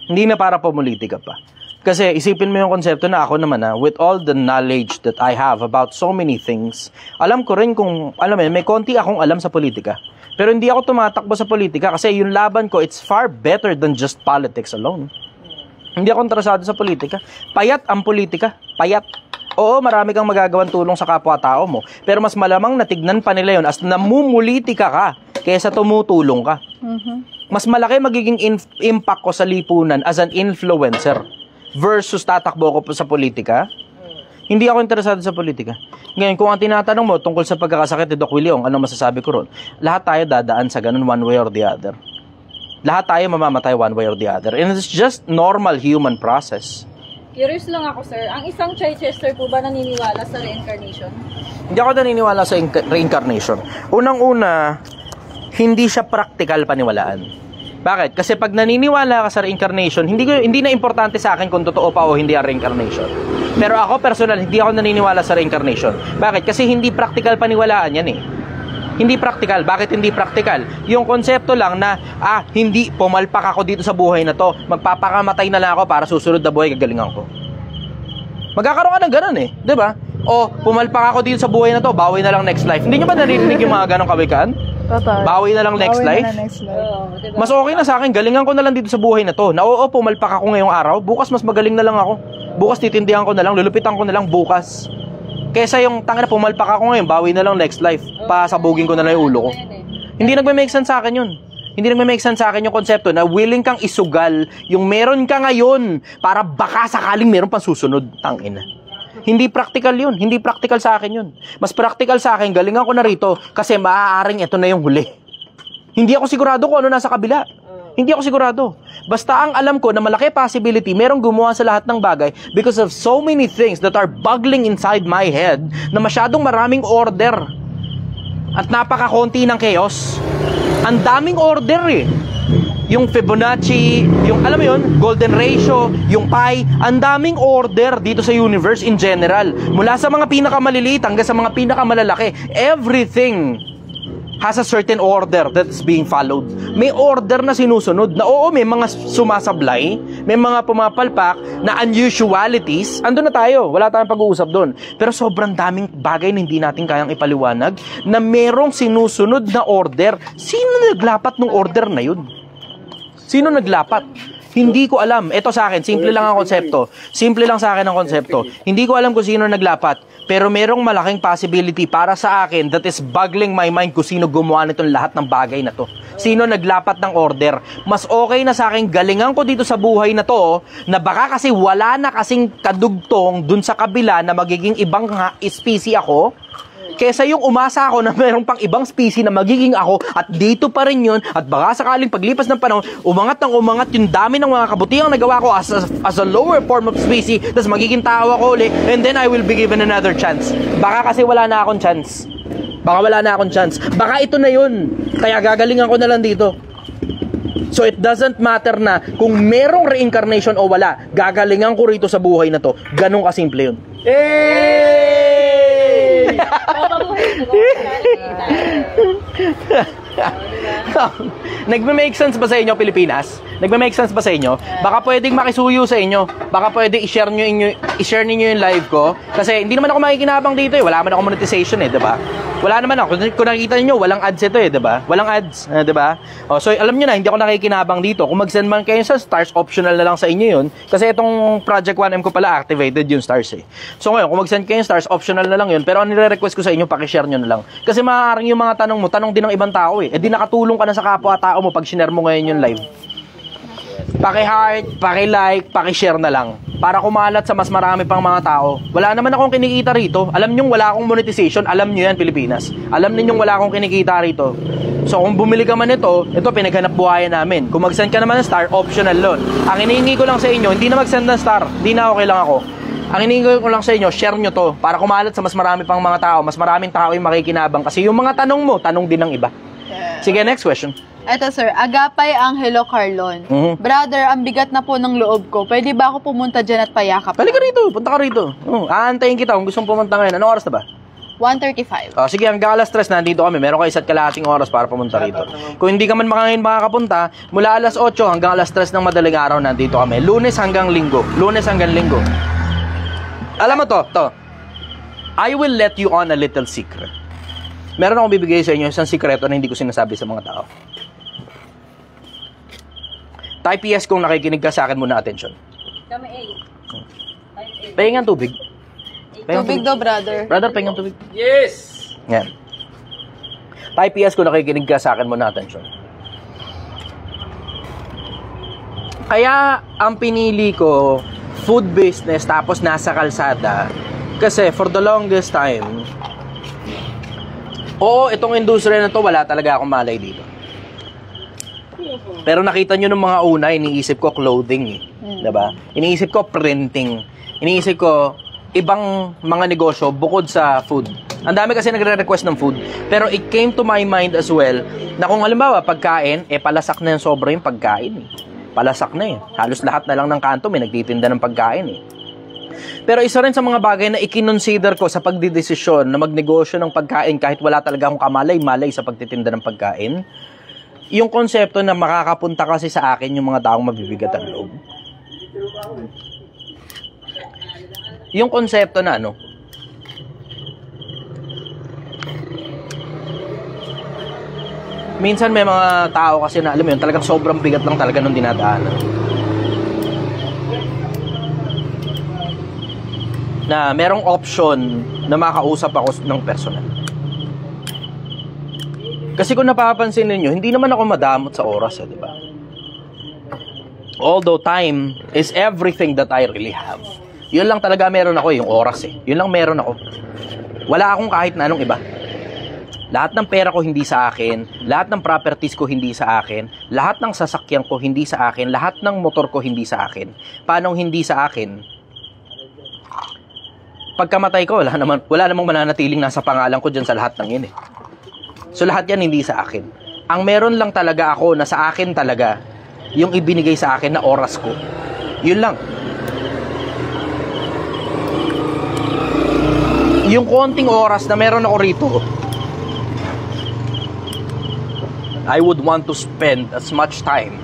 Hindi na para pumulitika pa. Kasi isipin mo yung konsepto na ako naman with all the knowledge that I have about so many things, alam ko rin may konti akong alam sa politika. Pero hindi ako tumatakbo sa politika kasi yung laban ko, it's far better than just politics alone. Hindi ako interesado sa politika. Payat ang politika. Payat. Oo, marami kang magagawang tulong sa kapwa-tao mo. Pero mas malamang natignan pa nila yun as namumulitika ka kaysa tumutulong ka. Mas malaki magiging impact ko sa lipunan as an influencer versus tatakbo ko sa politika. Hindi ako interesado sa politika. Ngayon, kung ang tinatanong mo tungkol sa pagkakasakit ni Doc Willie Ong, ano masasabi ko ron? Lahat tayo dadaan sa ganun one way or the other. Lahat tayo mamamatay one way or the other. And it's just normal human process. Curious lang ako, sir. Ang isang Chichester po ba naniniwala sa reincarnation? Hindi ako naniniwala sa reincarnation. Unang-una, hindi siya practical paniwalaan. Bakit? Kasi pag naniniwala ka sa reincarnation, hindi na importante sa akin kung totoo pa o hindi ang reincarnation. Pero ako personal, hindi ako naniniwala sa reincarnation. Bakit? Kasi hindi practical paniwalaan yan Hindi practical. Bakit hindi practical? Yung konsepto lang na, hindi, pumalpak ako dito sa buhay na to. Magpapakamatay na lang ako para susunod na buhay, gagalingan ko. Magkakaroon ka ng ganun diba? O, pumalpak ako dito sa buhay na to, bawi na lang next life. Hindi nyo ba narinig yung mga ganong kawikaan? Bawi na lang next life? Diba? Mas okay na sa akin, galingan ko na lang dito sa buhay na to. Na oo, pumalpak ako ngayong araw, bukas mas magaling na lang ako. Bukas titindihan ko na lang, lulupitan ko na lang bukas. Kesa yung pumalpak ako ngayon, bawi na lang next life. Pasabugin ko na lang yung ulo ko. Hindi nagme-make sense sa akin yun. Hindi nagme-make sense sa akin yung konsepto na willing kang isugal yung meron ka ngayon para baka sakaling meron pang susunod. Tangina. Hindi practical yun. Hindi practical sa akin yun. Mas practical sa akin, galingan ko na rito kasi maaaring ito na yung huli. Hindi ako sigurado kung ano nasa kabila. Hindi ako sigurado. Basta ang alam ko na malaki possibility, merong gumawa sa lahat ng bagay because of so many things that are buggling inside my head na masyadong maraming order at napakakonti ng chaos. Ang daming order Yung Fibonacci, yung alam mo yun, golden ratio, yung pi, ang daming order dito sa universe in general. Mula sa mga pinakamaliliit hanggang sa mga pinakamalalaki, everything has a certain order that's being followed. May order na sinusunod na may mga sumasablay, may mga pumapalpak na unusualities. Andun na tayo, wala tayong pag-uusap doon. Pero sobrang daming bagay na hindi natin kayang ipaliwanag na merong sinusunod na order. Sino naglapat ng order na yun? Sino naglapat? Hindi ko alam. Ito sa akin, simple lang ang konsepto. Simple lang sa akin ang konsepto. Hindi ko alam kung sino naglapat. Pero merong malaking possibility para sa akin that is boggling my mind kung sino gumawa nitong lahat ng bagay na to. Sino naglapat ng order. Mas okay na sa akin galingan ko dito sa buhay na to na baka kasi wala na kasing kadugtong dun sa kabila na magiging ibang species ako. Kesa yung umasa ako na mayroong pang ibang species na magiging ako at dito pa rin yun at baka sakaling paglipas ng panahon, umangat ng umangat yung dami ng mga kabutihang nagawa ko as a lower form of species, tapos magiging tao ako ulit, and then I will be given another chance. Baka kasi wala na akong chance. Baka ito na yun. Kaya gagalingan ko na lang dito. So it doesn't matter na kung merong reincarnation o wala, gagalingan ko rito sa buhay na to. Ganun kasimple yun. Nagme-make sense ba sa inyo, Pilipinas? Nagme-make sense ba sa inyo? Baka pwedeng makisuyo sa inyo. Baka pwedeng i-share ninyo yung live ko. Kasi hindi naman ako makikinabang dito eh. Wala naman ako monetization eh, diba? Wala naman ako. Kung nakikita niyo, walang ads ito eh, diba? Walang ads, diba? Oh, so alam niyo na, hindi ako nakikinabang dito. Kung mag-send man kayo sa stars, optional na lang sa inyo yun. Kasi itong Project 1M ko pala, activated yung stars eh. So ngayon, kung mag-send kayo stars, optional na lang yun. Pero ang nire-request ko sa inyo, pakishare nyo na lang. Kasi maaaring yung mga tanong mo, tanong din ng ibang tao eh. Di nakatulong ka na sa kapwa-tao mo pag share mo ngayon yung live. Paki-heart, paki-like, paki-share na lang. Para kumalat sa mas marami pang mga tao. Wala naman akong kinikita rito. Alam nyo wala akong monetization. Alam nyo yan, Pilipinas. Alam ninyong wala akong kinikita rito. So kung bumili ka man ito pinaghanap buhayan namin. Kung mag-send ka naman ng star, optional loan. Ang hinihingi ko lang sa inyo, hindi na mag-send ng star. Hindi na okay lang ako. Ang hinihingi ko lang sa inyo, share nyo to. Para kumalat sa mas marami pang mga tao. Mas maraming tao yung makikinabang. Kasi yung mga tanong mo, tanong din ng iba. Sige, next question. Eto sir, Agapay Angelo Carlon. Brother, ang bigat na po ng loob ko. Pwede ba ako pumunta dyan at payakap? Halika rito, punta ka rito. Aantayin kita kung gusto mong pumunta ngayon. Anong oras na ba? 1:35. Sige, hanggang alas 3 nandito kami. Meron kayo 1 kalahating oras para pumunta rito. Kung hindi ka man makakapunta, mula alas 8 hanggang alas 3 ng madaling araw nandito kami. Lunes hanggang Linggo. Alam mo to. I will let you on a little secret. Meron akong bibigay sa inyo isang sikreto na hindi ko sinasabi sa mga tao. Type yes kung nakikinig ka sa akin muna, attention. Kami Pahingan tubig. Tubig daw, brother. Brother, pahingan tubig. Yes! Yan. Type yes kung nakikinig ka sa akin muna, attention. Kaya ang pinili ko, food business tapos nasa kalsada. Kasi for the longest time, itong industriya na to, wala talaga akong malay dito. Pero nakita nyo nung mga una, iniisip ko clothing eh. Diba? Iniisip ko printing. Iniisip ko ibang mga negosyo bukod sa food. Ang dami kasi nagre-request ng food. Pero it came to my mind as well na kung halimbawa pagkain, palasak na yung sobra yung pagkain eh. Palasak na eh. Halos lahat na lang ng kanto may nagtitinda ng pagkain eh. Pero isa rin sa mga bagay na ikinonsider ko sa pagdidesisyon na magnegosyo ng pagkain kahit wala talaga akong kamalay-malay sa pagtitinda ng pagkain, yung konsepto na makakapunta kasi sa akin yung mga taong mabibigat ang loob. Yung konsepto na minsan may mga tao kasi na alam mo yun, talagang sobrang bigat lang talaga nung dinadaanan. Na merong option na makausap ako ng personal. Kasi kung napapansin ninyo, hindi naman ako madamot sa oras, di ba? Although time is everything that I really have. Yun lang talaga meron ako, yung oras eh. Yun lang meron ako. Wala akong kahit na anong iba. Lahat ng pera ko hindi sa akin, lahat ng properties ko hindi sa akin, lahat ng sasakyan ko hindi sa akin, lahat ng motor ko hindi sa akin. Paano hindi sa akin? Pagkamatay ko, wala namang mananatiling nasa pangalan ko dyan sa lahat ng yun eh. So lahat yan hindi sa akin. Ang meron lang talaga ako na sa akin talaga, yung ibinigay sa akin na oras ko. Yun lang. Yung konting oras na meron ako rito, I would want to spend as much time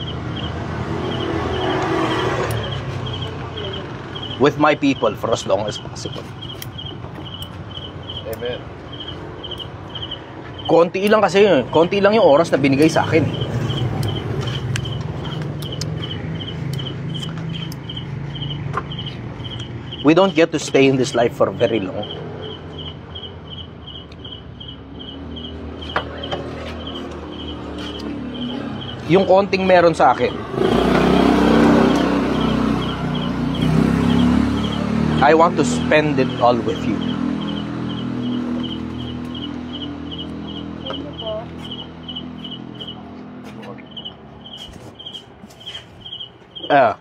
with my people for as long as possible. Amen. Konti lang yung oras na binigay sa akin. We don't get to stay in this life for very long. Yung konting meron sa akin, I want to spend it all with you.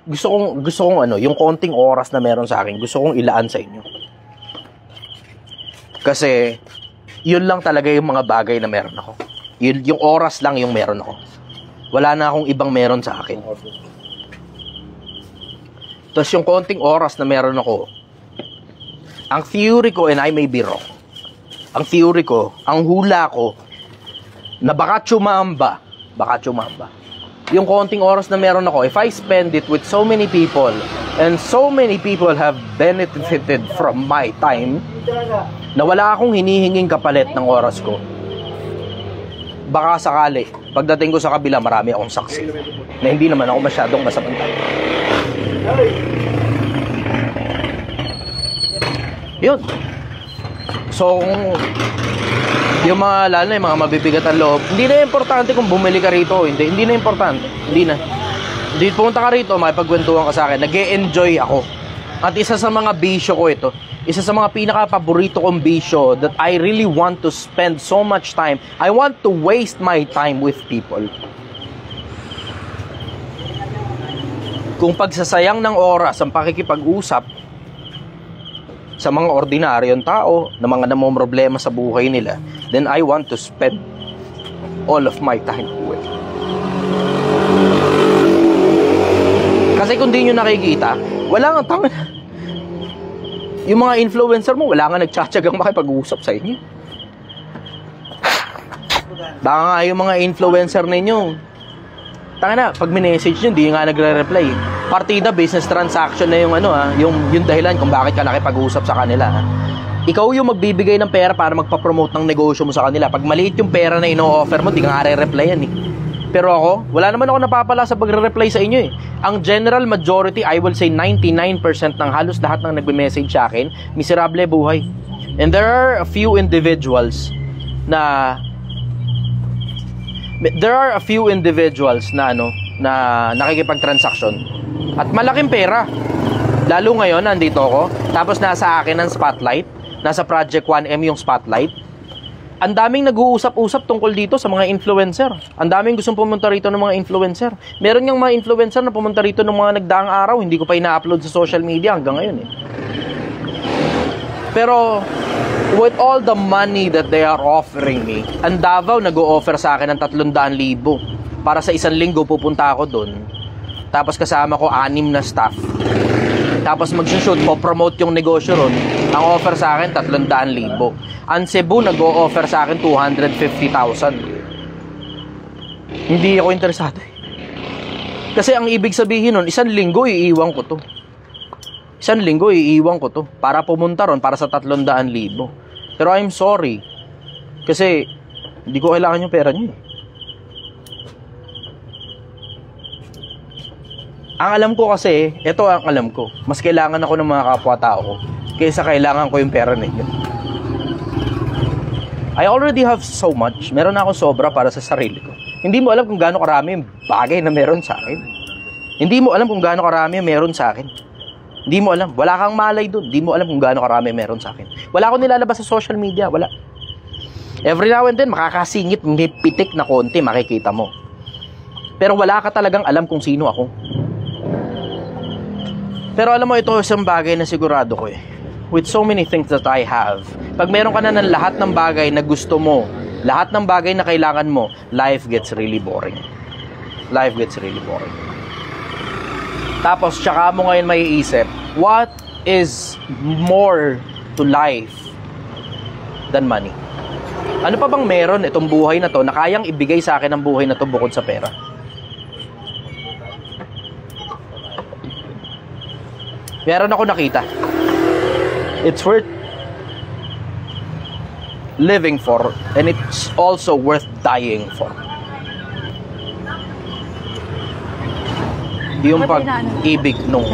gusto kong ano, yung konting oras na meron sa akin, gusto kong ilaan sa inyo. Kasi, yun lang talaga yung mga bagay na meron ako. Yung oras lang yung meron ako. Wala na akong ibang meron sa akin. Tapos yung konting oras na meron ako, ang theory ko, and I may be wrong, ang theory ko, ang hula ko, na baka tsumamba, yung konting oras na meron ako, if I spend it with so many people, and so many people have benefited from my time, na wala akong hinihinging kapalit ng oras ko, baka sakali, pagdating ko sa kabila, marami akong saksi, na hindi naman ako masyadong masabantay. Yun. So, yung mga, lalo na yung mga mabibigat ang loob, hindi na importante kung bumili ka rito, hindi na importante, hindi na. Hindi, pumunta ka rito, makipagkwentuhan ka sa akin, nag-e-enjoy ako. At isa sa mga bisyo ko ito, isa sa mga pinaka-paborito kong bisyo that I really want to spend so much time, I want to waste my time with people. Kung pagsasayang ng oras ang pakikipag-usap sa mga ordinaryong tao na mga namomroblema sa buhay nila, then I want to spend all of my time with. Kasi kung di nyo nakikita, wala nga tama. Yung mga influencer mo, wala nga nagtsatsagang makipag-usap sa inyo. Baka nga yung mga influencer ninyo, tanga na, pag minessage nyo, hindi nga nagre-reply. Partida, business transaction na yung ano yung dahilan kung bakit ka nakipag-usap sa kanila. Ikaw yung magbibigay ng pera para magpa-promote ng negosyo mo sa kanila. Pag maliit yung pera na ino-offer mo, di ka nga re-replyan eh. Pero ako, wala naman ako napapala sa pagre-reply sa inyo eh. Ang general majority, I will say 99% ng halos lahat ng nagme-message sa akin, miserable buhay. And there are a few individuals na na nakikipagtransaksyon at malaking pera. Lalo ngayon, nandito ako, tapos nasa akin ang spotlight, nasa Project 1M yung spotlight. Ang daming nag-uusap-usap tungkol dito sa mga influencer. Ang daming gustong pumunta rito ng mga influencer. Meron yung mga influencer na pumunta rito ng mga nagdaang araw, hindi ko pa ina-upload sa social media hanggang ngayon eh. Pero with all the money that they are offering me, ang Davao nag-o-offer sa akin ng 300,000 para sa isang linggo pupunta ako doon. Tapos kasama ko 6 na staff. Tapos mag-shoot po, promote yung negosyo ron. Ang offer sa akin 300,000. Ang Cebu nag-o-offer sa akin 250,000. Hindi ako interesado. Kasi ang ibig sabihin nun, isang linggo iiwan ko to. Para pumunta ron para sa 300,000. Pero I'm sorry. Kasi hindi ko kailangan yung pera niyo. Ang alam ko kasi, ito ang alam ko. Mas kailangan ako ng mga kapwa-tao ko kaysa kailangan ko yung pera ninyo. I already have so much. Meron na ako sobra para sa sarili ko. Hindi mo alam kung gaano karami yung bagay na meron sa akin. Hindi mo alam kung gaano karami yung meron sa akin. Hindi mo alam. Wala kang malay dun. Hindi mo alam kung gaano karami meron sa akin. Wala akong nilalabas sa social media. Wala. Every now and then, makakasingit, may pitik na konti, makikita mo. Pero wala ka talagang alam kung sino ako. Pero alam mo, ito isang bagay na sigurado ko eh. With so many things that I have, pag meron ka na ng lahat ng bagay na gusto mo, lahat ng bagay na kailangan mo, life gets really boring. Tapos, tsaka mo ngayon maiisip, what is more to life than money? Ano pa bang meron itong buhay na to na kayang ibigay sa akin ang buhay na to bukod sa pera? Meron ako nakita. It's worth living for, and it's also worth dying for. Yung pag-ibig nung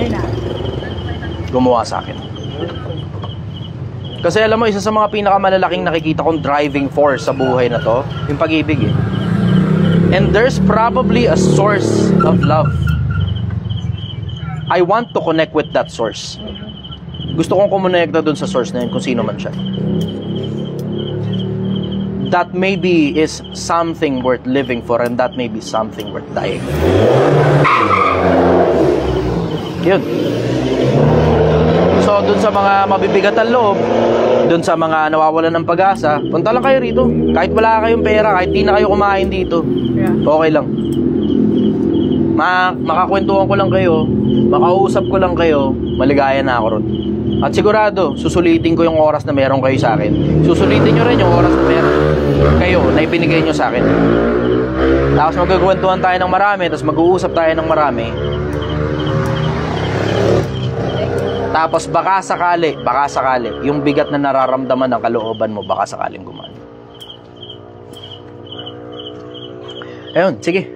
gumawa sa akin. Kasi alam mo, isa sa mga pinakamalalaking nakikita kong driving force sa buhay na to, yung pag-ibig eh. And there's probably a source of love. I want to connect with that source. Gusto kong kumonekta dun sa source na yun, kung sino man siya. That maybe is something worth living for, and that may be something worth dying. Yun. So, dun sa mga mabibigat ang loob, dun sa mga nawawalan ng pag-asa, punta lang kayo rito. Kahit wala kayong pera, kahit di na kayo kumain dito, okay lang. Makakwentuhan ko lang kayo, makausap ko lang kayo, maligaya na ako ron. At sigurado, susulitin ko yung oras na meron kayo sa akin. Susulitin nyo rin yung oras na meron kayo na ibinigay nyo sa akin. Tapos magkakwentuhan tayo ng marami, tapos mag-uusap tayo ng marami. Tapos baka sakali, yung bigat na nararamdaman ng kalooban mo, baka sakaling gumana. Ayun, sige.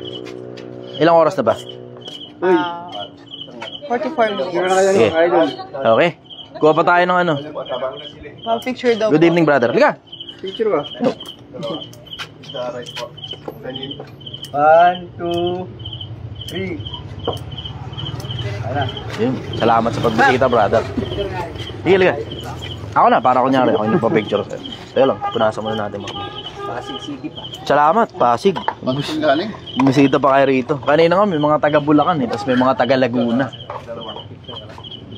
Ilang oras na ba? 44 minutes. Sige. Okay. Kuha pa tayo ng ano. Picture daw. Good evening, brother. Liga. Picture ba? 1, 2, 3. Yun. Salamat sa pagbisita, brother. Sige, liga. Ako na, para kunyari. Ako yung nagpa-picture sa'yo. Tayo lang, punasan muna natin mga. Pasig City pa. Salamat, Pasig. Bumisita pa kayo rito. Kanina nga, may mga taga Bulacan eh. Tapos may mga taga Laguna.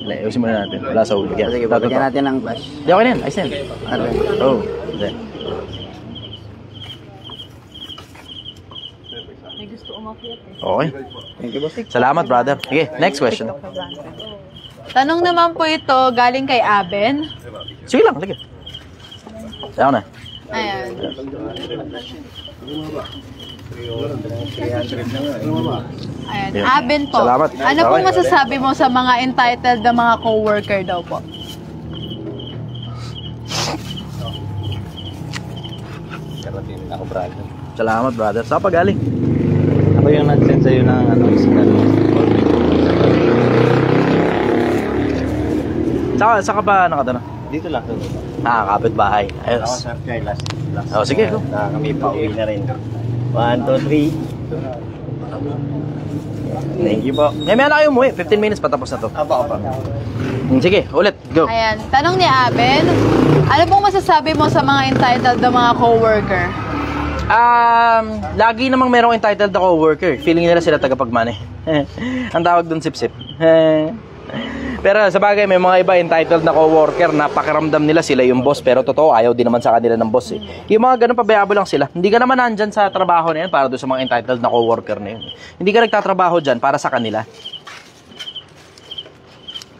Ayusin muna natin. Wala sa ulo. Sige, babagyan natin ng flash. Di okay na yan. Ayos na yan. Oh. May gusto umakyat eh. Okay. Thank you, boss. Salamat, brother. Okay, next question. Tanong naman po ito, galing kay Aben. Sige lang, sige. Ako na. Ayan. Ayan. Yan. Aben po. Salamat. Ano Okay. pong masasabi mo sa mga entitled na mga co-worker daw po? Ako, brother. Salamat, brother. Saan pa galing? Ako yung nag-send sa'yo ng scan. Saan ka ba nakatana? Dito lang. Kapitbahay. Ako, Ayos. sir, kay last. Oh, sige, go. Kami pa-uwi na rin. 1, 2, 3. Thank you po. May na kayo umuwi. 15 minutes patapos na to. Apa. Sige, ulit. Go. Ayan. Tanong ni Aben, ano pong masasabi mo sa mga entitled na mga co-worker? Lagi namang merong entitled na co-worker. Feeling nila sila tagapagmane. Ang tawag dun sip-sip. Pero sa bagay, may mga iba entitled na co-worker na pakiramdam nila sila yung boss, pero totoo, ayaw din naman sa kanila ng boss eh. Yung mga ganun, pabayabo lang sila. Hindi ka naman nandyan sa trabaho na yan para doon sa mga entitled na co-worker na yun. Hindi ka nagtatrabaho dyan para sa kanila.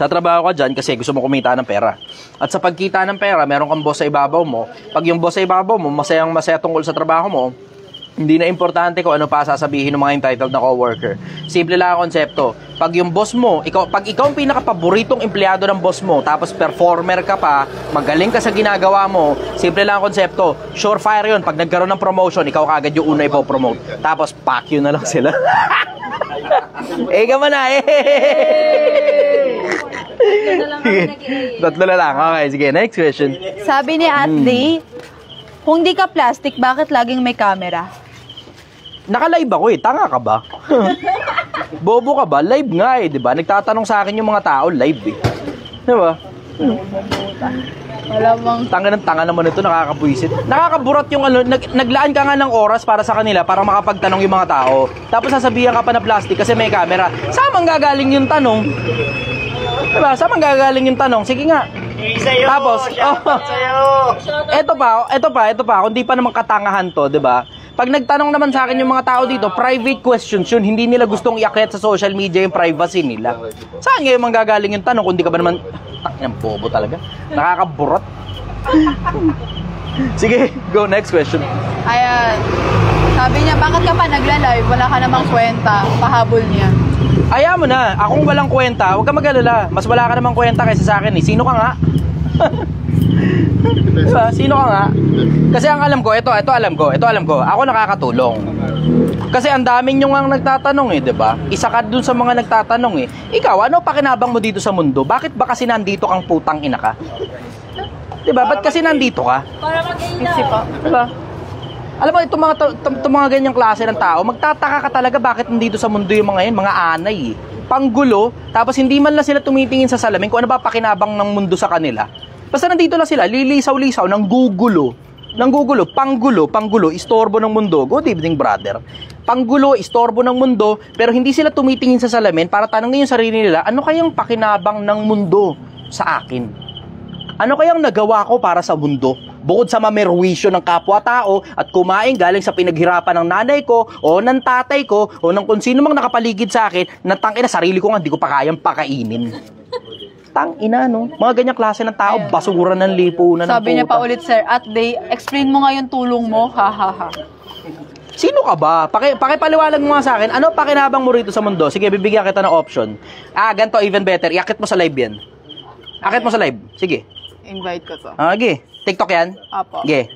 Tatrabaho ka dyan kasi gusto mo kumita ng pera. At sa pagkita ng pera, meron kang boss sa ibabaw mo. Pag yung boss sa ibabaw mo, masaya tungkol sa trabaho mo, hindi na importante kung ano pa sasabihin ng mga entitled na co-worker. Simple lang ang konsepto. Pag yung boss mo, pag ikaw ang pinaka-paboritong empleyado ng boss mo, tapos performer ka pa, magaling ka sa ginagawa mo, simple lang ang konsepto. Surefire yun. Pag nagkaroon ng promotion, ikaw kagad yung una ipopromote. Tapos, pack yun na lang sila. Ka man na Tatlo na lang. Okay, sige. Next question. Sabi ni Atlee, kung di ka plastic, bakit laging may camera? Naka-live ako eh. Tanga ka ba? Bobo ka ba? Live nga eh, di ba? Nagtatanong sa akin yung mga tao, live eh. Di ba? Malamang. Tanga naman ito, nakakabwisit. Nakakaburat yung ano, naglaan ka nga ng oras para sa kanila para makapagtanong yung mga tao. Tapos sasabihan ka pa na plastic kasi may camera. Saan mang gagaling yung tanong? Diba? Saan mang gagaling yung tanong? Sige nga. Sa'yo, Tapos, sa'yo. Ito pa, kung di pa naman katangahan to, diba? Pag nagtanong naman sa akin yung mga tao dito, private questions yun, hindi nila gustong iakyat sa social media yung privacy nila. Saan ngayon manggagaling yung tanong kung di ka ba naman, yung bobo talaga, nakakaburat. Sige, go, next question. Ayan. Sabi niya, bakit ka pa nagla-live? Wala ka namang kwenta. Pahabol niya. Ayaw mo na, akong walang kwenta, huwag ka mag-alala. Mas wala ka namang kwenta kaysa sa akin eh. Sino ka nga? Diba? Sino ka nga? Kasi ang alam ko, ito alam ko. Ako nakakatulong. Kasi ang daming nyo nga nagtatanong eh, diba? Isa ka dun sa mga nagtatanong eh. Ikaw, ano pakinabang mo dito sa mundo? Bakit ba kasi nandito kang putang ina ka? Diba? Ba't kasi nandito ka? Para mag-ina. Diba? Alam mo, itong mga ganyang klase ng tao, magtataka ka talaga bakit nandito sa mundo yung mga yan, mga anay eh. Panggulo, tapos hindi man lang sila tumitingin sa salamin kung ano ba pakinabang ng mundo sa kanila. Basta nandito lang sila, lilisaw-lisaw, ng gugulo. Nanggugulo, panggulo, istorbo ng mundo. Good evening, brother. Panggulo, istorbo ng mundo, pero hindi sila tumitingin sa salamin para tanongin yung sarili nila, ano kayang pakinabang ng mundo sa akin? Ano kayang nagawa ko para sa mundo? Bukod sa mamerwisyo ng kapwa-tao at kumain galing sa pinaghirapan ng nanay ko o ng tatay ko o ng kung sino mang nakapaligid sa akin, na tangina, sarili ko nga, hindi ko pa kayang pakainin. Tangina, no? Mga ganyang klase ng tao, basura ng lipunan. Sabi niya pa ulit, sir, at they, explain mo nga yung tulong mo, ha ha ha. Sino ka ba? Pakipaliwalag mo nga sa akin, ano pakinabang mo rito sa mundo? Sige, bibigyan kita ng option. Ganito, even better, iakit mo sa live yan. Akit mo sa live, sige. Invite ko to. Sige, TikTok yan? Apo. Sige,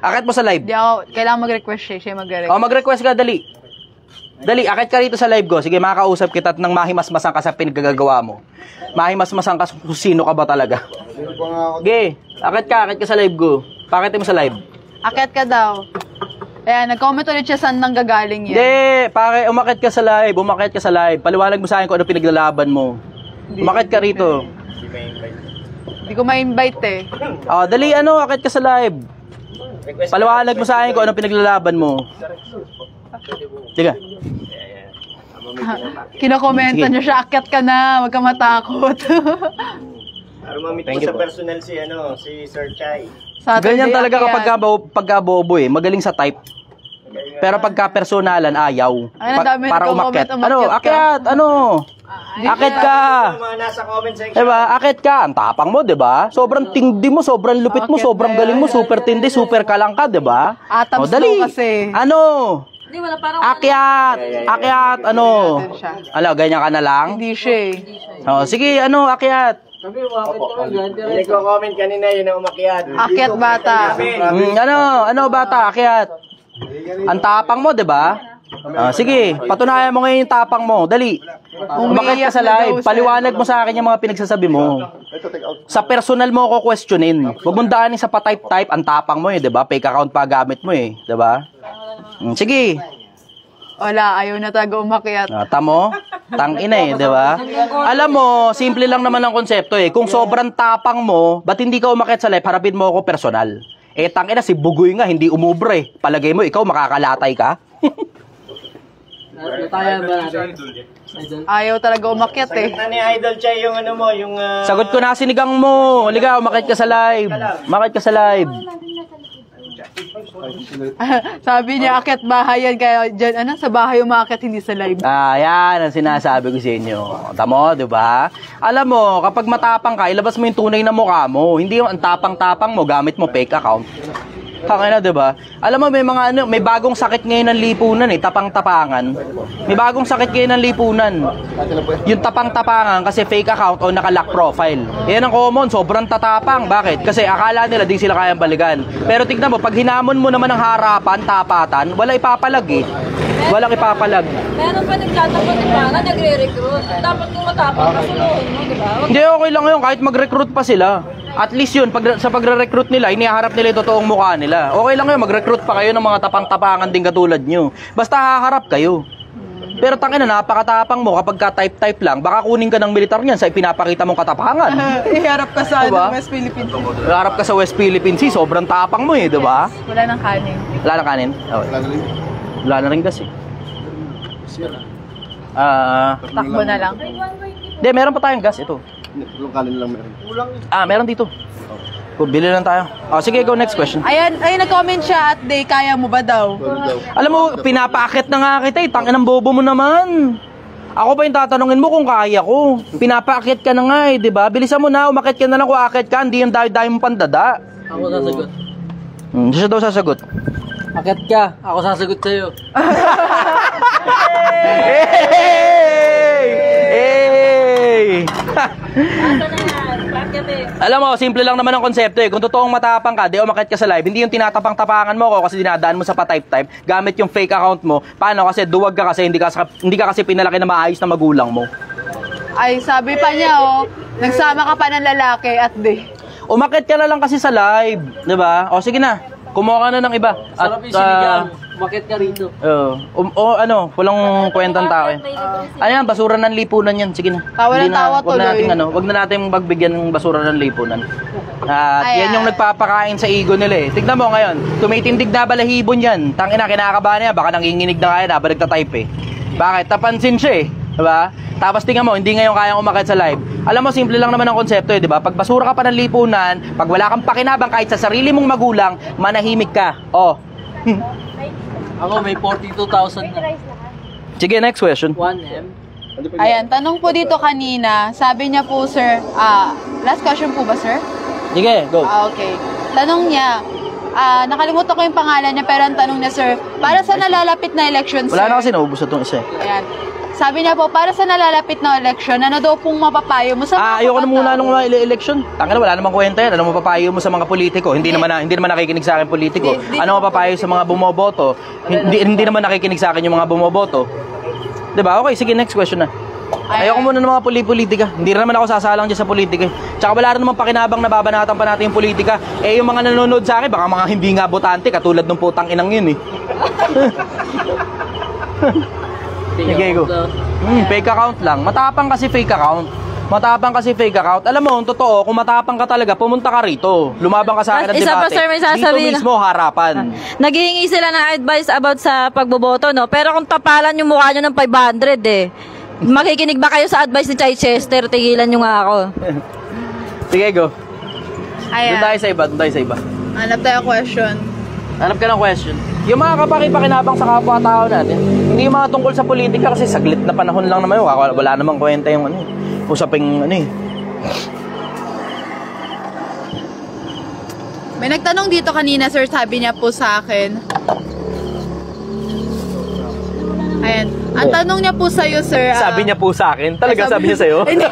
akit mo sa live. Di ako, kailangan mag-request siya mag-request. Mag-request ka, dali. Dali, akit ka rito sa live ko. Sige, makakausap kita at nang mahimasmasan ka sa pinagagagawa mo. Mahimasmasan ka kung sino ka ba talaga. Sige, akit ka sa live ko. Pakitin mo sa live. Akit ka daw. Ayan, nag-comment ulit siya saan nang gagaling yan. Hindi, umakit ka sa live. Paliwanag mo sa akin kung ano pinaglalaban mo. Umakit ka rito. Hindi ko ma-invite eh. Dali, akit ka sa live. Paliwanag mo sa akin kung ano pinaglalaban mo. Sige. Kinakomenta niya siya, akyat ka na, wag ka matakot. Para mamit ko sa personal si Sir Chai. Ganyan talaga kapag pagka-bobo magaling sa type. Pero pagka personalan, ayaw. Para umakyat. Akyat, akit ka. Mga nasa comment section. Diba? Akit ka. Ang tapang mo, diba? Sobrang tindi mo, sobrang lupit mo, sobrang galing mo, super tindi, super kalang ka, diba? Atams dali. kasi. Hindi, wala parang Akyat, ganyan ka na lang? Hindi siya eh. Sige, akyat. Hindi ko comment kanina, yun ang umakyat. Akyat bata. Bata, akyat. Ang tapang mo, diba? Sige, patunayan mo ngayon yung tapang mo. Dali. Umakit ka sa live. Paliwanag mo sa akin yung mga pinagsasabi mo. Sa personal mo ako questionin. Huwag mong daanin sa pa-type-type. Ang tapang mo diba? Fake account pa gamit mo diba? Sige. Wala, ayaw na talaga umakyat. Tamo? Tangina diba? Alam mo, simple lang naman ang konsepto Kung sobrang tapang mo, ba't hindi ka umakyat sa live? Harapin mo ako personal. Tangina, si Bugoy nga, hindi umubre. Palagay mo, ikaw makakalatay ka? Ayaw talaga umakyat Sagot na ni Idol Chai yung yung... Sagot ko na sinigang mo. Ligaw, umakit ka sa live. Sabi niya, akyat bahay yan. Kaya dyan, sa bahay umakyat, hindi sa live. Yan ang sinasabi ko sa inyo. Tamo, diba? Alam mo, kapag matapang ka, ilabas mo yung tunay na mukha mo. Hindi yung ang tapang-tapang mo, gamit mo fake account. Tangina, diba? Alam mo, may bagong sakit ngayon ng lipunan tapang-tapangan. May bagong sakit ngayon ng lipunan. Yung tapang-tapangan kasi fake account o naka-lock profile. Yan ang common, sobrang tatapang. Bakit? Kasi akala nila di sila kayang balikan. Pero tignan mo, pag hinamon mo naman ng harapan, tapatan, wala ipapalag Walang ipapalag. Meron pa nagtatapon, diba? Na nagre-recruit. Dapat kung matapang, kasuluhin mo, diba? Hindi, okay lang yun. Kahit mag-recruit pa sila. At least yun, sa pagre-recruit nila, inihaharap nila yung totoong mukha nila. Okay lang yun, mag-recruit pa kayo ng mga tapang-tapangan din katulad nyo. Basta haharap kayo. Pero tangina, napakatapang mo kapag ka-type-type lang, baka kunin ka ng militar niyan sa ipinapakita mong katapangan. Iharap ka sa diba? West Philippines. Harap ka sa West Philippines Sea, sobrang tapang mo diba? Wala nang kanin. Wala nang kanin? Okay. Wala na rin kasi. Takbo na lang. Hindi, meron pa tayong gas ito. Tulong kanin lang meron. Meron dito. Bili lang tayo. Sige, go next question. Ayan, nag-comment siya at day, kaya mo ba daw? Alam mo, pinapaakit na nga kita Tangin ng bobo mo naman. Ako pa yung tatanungin mo kung kaya ko. Pinapaakit ka na nga diba? Bilisan mo na, umakit ka na lang kung akit ka, hindi yung dahi-dahi mong pandada. Ako sasagot. Siya daw sasagot. Akit ka, ako sasagot sa'yo. Hey! Asa na yan? Bakit Alam mo, simple lang naman ang konsepto Kung totoong matapang ka, di umakit ka sa live, hindi yung tinatapang-tapangan mo ko kasi dinadaan mo sa pa-type-type, gamit yung fake account mo. Paano? Kasi duwag ka kasi, hindi ka kasi pinalaki na maayos na magulang mo. Ay, sabi pa niya, nagsama ka pa ng lalaki at day. Umakit ka na lang kasi sa live, di ba? Sige na, kumuha ka na ng iba. Sarap yung sinigang. Umakit ka rito. Walang kwentang tao Ano yan, basura ng lipunan yan. Sige na. Tawa ng tawa tuloy. Wag na natin magbigyan ng basura ng lipunan. At Ayan. yan yung nagpapakain sa ego nila eh. Tignan mo ngayon, tumitindig na balahibon yan. Tangina, kinakabahan niya, baka nanginginig na kaya habang nagtatype eh. Bakit? Tapansin siya eh. Diba? Tapos tingnan mo, hindi ngayon kayang umakyat sa live. Alam mo, simple lang naman ang konsepto eh, diba? Pag basura ka pa ng lipunan, pag wala kang pakinabang kahit sa sarili mong magulang, manahimik ka. Oh. Ako may 42,000 na. Sige, next question. 1M. Ayan, tanong po dito kanina, sabi niya po, sir, last question po ba, sir? Sige, go. Okay. Tanong niya, nakalimutan ko yung pangalan niya, pero ang tanong niya, sir, para sa nalalapit na election, sir. Wala na kasi naubos na itong isa. Ayan. Sabi niya po, para sa nalalapit na election, ano daw pong mapapayo mo sa mga Ayoko na kapatao? muna nung mga election. Tangina, wala namang kwenta yan. Ano mapapayo mo sa mga politiko? Hindi naman nakikinig sa akin politiko. Ano mapapayo sa mga bumoboto? Hindi naman nakikinig sa akin yung mga bumoboto. 'Di ba? Okay, sige, next question na. Ayoko muna ng mga politika. Hindi naman ako sasalang dyan sa politika. Tsaka wala rin naman pakinabang na babanatan pa natin yung politika. Eh, yung mga nanonood sa akin, baka mga hindi nga botante, katulad ng putang inang yun eh. Sige, go. Fake account lang. Matapang kasi fake account. Alam mo, totoo, kung matapang ka talaga, pumunta ka rito. Lumabang ka sa akin ng Isa pa, debate. sir, may sasabihin. Dito mismo, harapan. Naghihingi sila ng advice about sa pagboboto, no? Pero kung tapalan yung mukha nyo ng 500, eh. Makikinig ba kayo sa advice ni Chichester? Tigilan nyo nga ako. Sige, go. Ayan. Doon tayo sa iba. Hanap tayo question. Hanap ka ng question. Yung mga kapakipakinabang sa kapwa-tao natin, hindi yung mga tungkol sa politika kasi saglit na panahon lang naman yun. Wala namang kwenta yung usaping May nagtanong dito kanina, sir, sabi niya po sa akin. Ayan. Ang tanong niya po sa'yo, sir. Sabi niya po sa akin. Talaga sabi niya sa'yo? Hindi.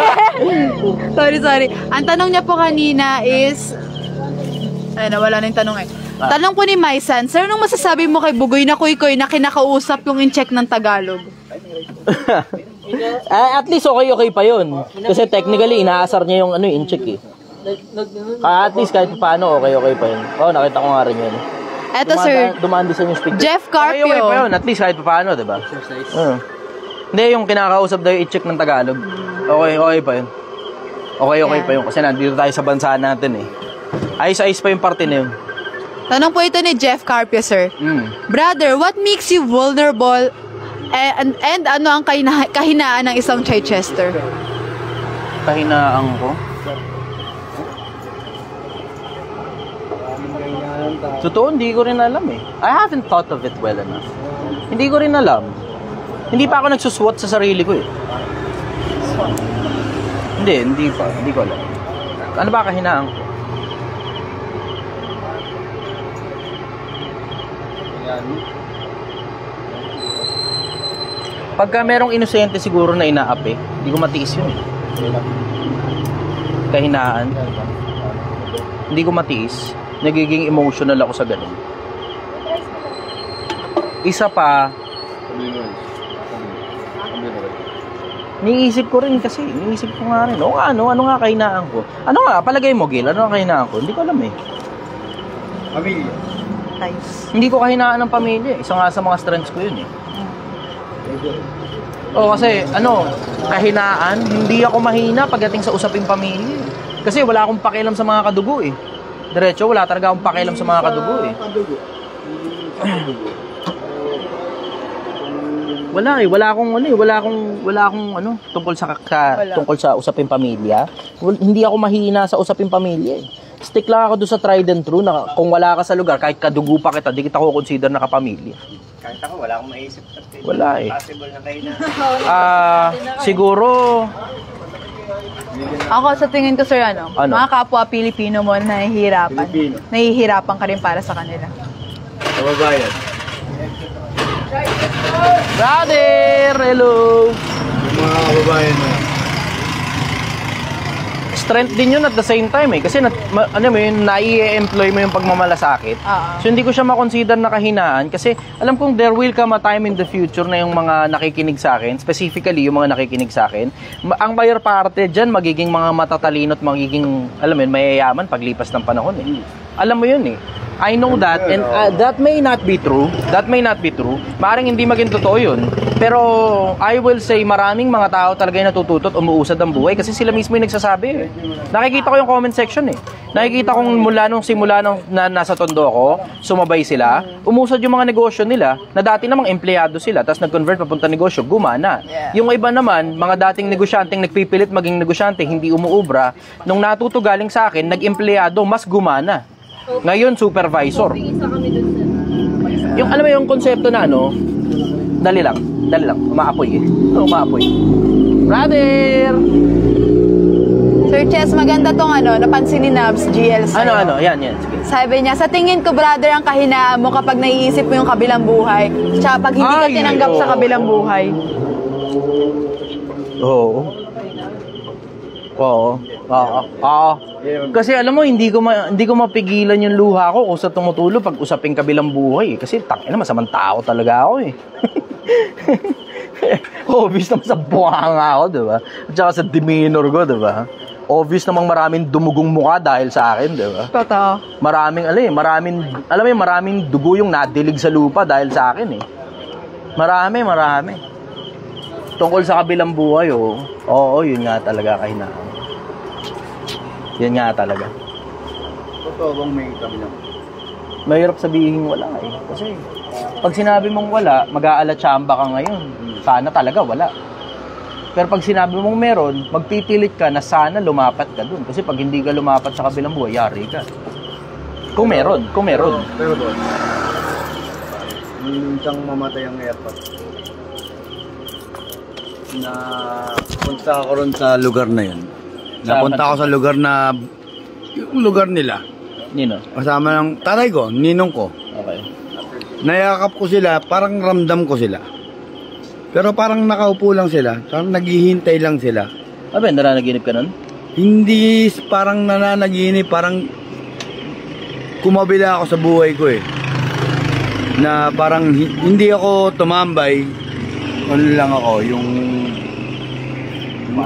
sorry. Ang tanong niya po kanina is... Ay, nawala na yung tanong eh. Tanong po ni Maisan, sir, anong masasabi mo kay Bugoy na Kuy-Kuy na kinakausap yung in-check ng Tagalog? At least okay pa yun. Kasi technically, inaasar niya yung in-check eh. At least kahit paano, okay pa yun. Oo, nakita ko nga rin yun. Eto, sir. Dumaan din sa yung speaker. Jeff Carpio. Okay pa yun. At least kahit paano, diba? Hindi, yung kinakausap daw yung i-check ng Tagalog. Okay pa yun. Okay pa yun. Kasi nandito tayo sa bansa natin eh. Ayos pa yung parte na yun. Tanong po ito ni Jeff Carpio, sir. Brother, what makes you vulnerable and ano ang kahinaan ng isang Chichester? Kahinaan ko? Totoo, hindi ko rin alam eh. I haven't thought of it well enough. Hindi ko rin alam. Hindi pa ako nagsuswot sa sarili ko eh. Hindi ko alam. Ano ba kahinaan ko? Pagka merong inosente siguro na inaapi, hindi ko matiis yun. Kahinaan. Hindi ko matiis. Nagiging emotional ako sa ganun. Isa pa, niisip ko rin kasi. Niisip ko nga rin. Ano nga kahinaan ko? Ano nga, palagay mo, Gil? Ano nga kahinaan ko? Hindi ko alam eh. Pamilya. Nice. Hindi ko kahinaan ng pamilya. Isa nga sa mga strengths ko yun eh. Kasi kahinaan, hindi ako mahina pagdating sa usaping pamilya. Kasi wala akong pakialam sa mga kadugo eh. Diretso, wala talaga akong pakialam sa mga kadugo eh. Wala akong tungkol sa usaping pamilya. Hindi ako mahina sa usaping pamilya eh. Stick lang ako doon sa tried and true na kung wala ka sa lugar, kahit kadugo pa kita, di kita ko consider na kapamilya. Kahit ako, wala akong maisip. Wala eh. Possible na kayo na. Siguro, Ako sa tingin ko, sir, mga kapwa Pilipino mo na nahihirapan. Nahihirapan ka rin para sa kanila. Kababayan. brother, hello! Yung mga kababayan mo. Strength din yun at the same time eh. Kasi nai-employ mo yung pagmamalasakit. So hindi ko siya makonsider na kahinaan kasi alam kong there will come a time in the future na yung mga nakikinig sa akin, specifically yung mga nakikinig sa akin, ang mayor parte dyan magiging mga matatalino at magiging, mayayaman paglipas ng panahon eh. Alam mo yun eh. I know that and that may not be true. Maaaring hindi maging totoo yun. Pero I will say maraming mga tao talaga yung natututo at umuusad ang buhay kasi sila mismo yung nagsasabi eh. Nakikita ko yung comment section eh. Nakikita kong mula nung simula nung nasa tondo ako, sumabay sila, umusad yung mga negosyo nila na dati namang empleyado sila tapos nag-convert papunta negosyo, gumana. Yung iba naman, mga dating negosyanteng nagpipilit maging negosyante, hindi umuubra, nung natuto galing sa akin, nag-empleyado, mas gumana. Ngayon, supervisor. Yung alam mo yung konsepto na ano, dali lang, umaapoy eh. Umaapoy. Brother! Sir Chess, maganda tong napansin ni Nabs, GL sa'yo. Yan, sige. Sabi niya, sa tingin ko, brother, ang kahinaan mo kapag naiisip mo yung kabilang buhay. Tsaka pag hindi ka tinanggap sa kabilang buhay. Oo. Kasi alam mo, hindi ko mapigilan yung luha ko kung sa tumutulo pag usaping kabilang buhay. Kasi tangina, masamang tao talaga ako eh. Obvious naman sa buhanga ako, diba? At saka sa demeanor ko, diba? Obvious namang maraming dumugong mukha dahil sa akin, diba? Totoo. Maraming dugo yung nadilig sa lupa dahil sa akin eh. Marami. Tungkol sa kabilang buhay, oo, yun nga talaga kahinaan. Yan nga talaga. Totoo bang may kabilang? Mahirap sabihin wala eh. Kasi pag sinabi mong wala, mag-aalatsamba ka ngayon. Sana talaga wala. Pero pag sinabi mong meron, magpipilit ka na sana lumapat ka dun. Kasi pag hindi ka lumapat sa kabilang buhay, yari ka. Kung meron. Pero doon, minsan mamatay ang airpot. Na punta ako ron sa lugar na yun. Napunta ako sa lugar na yung lugar nila. Nino? Kasama ng tatay ko, ninong ko. Okay. Nayakap ko sila, parang ramdam ko sila. Pero parang nakaupo lang sila, parang naghihintay lang sila. Abe, naranaginip ka nun? Hindi parang nananaginip, parang kumabila ako sa buhay ko eh. Na parang hindi ako tumambay, ano lang ako, yung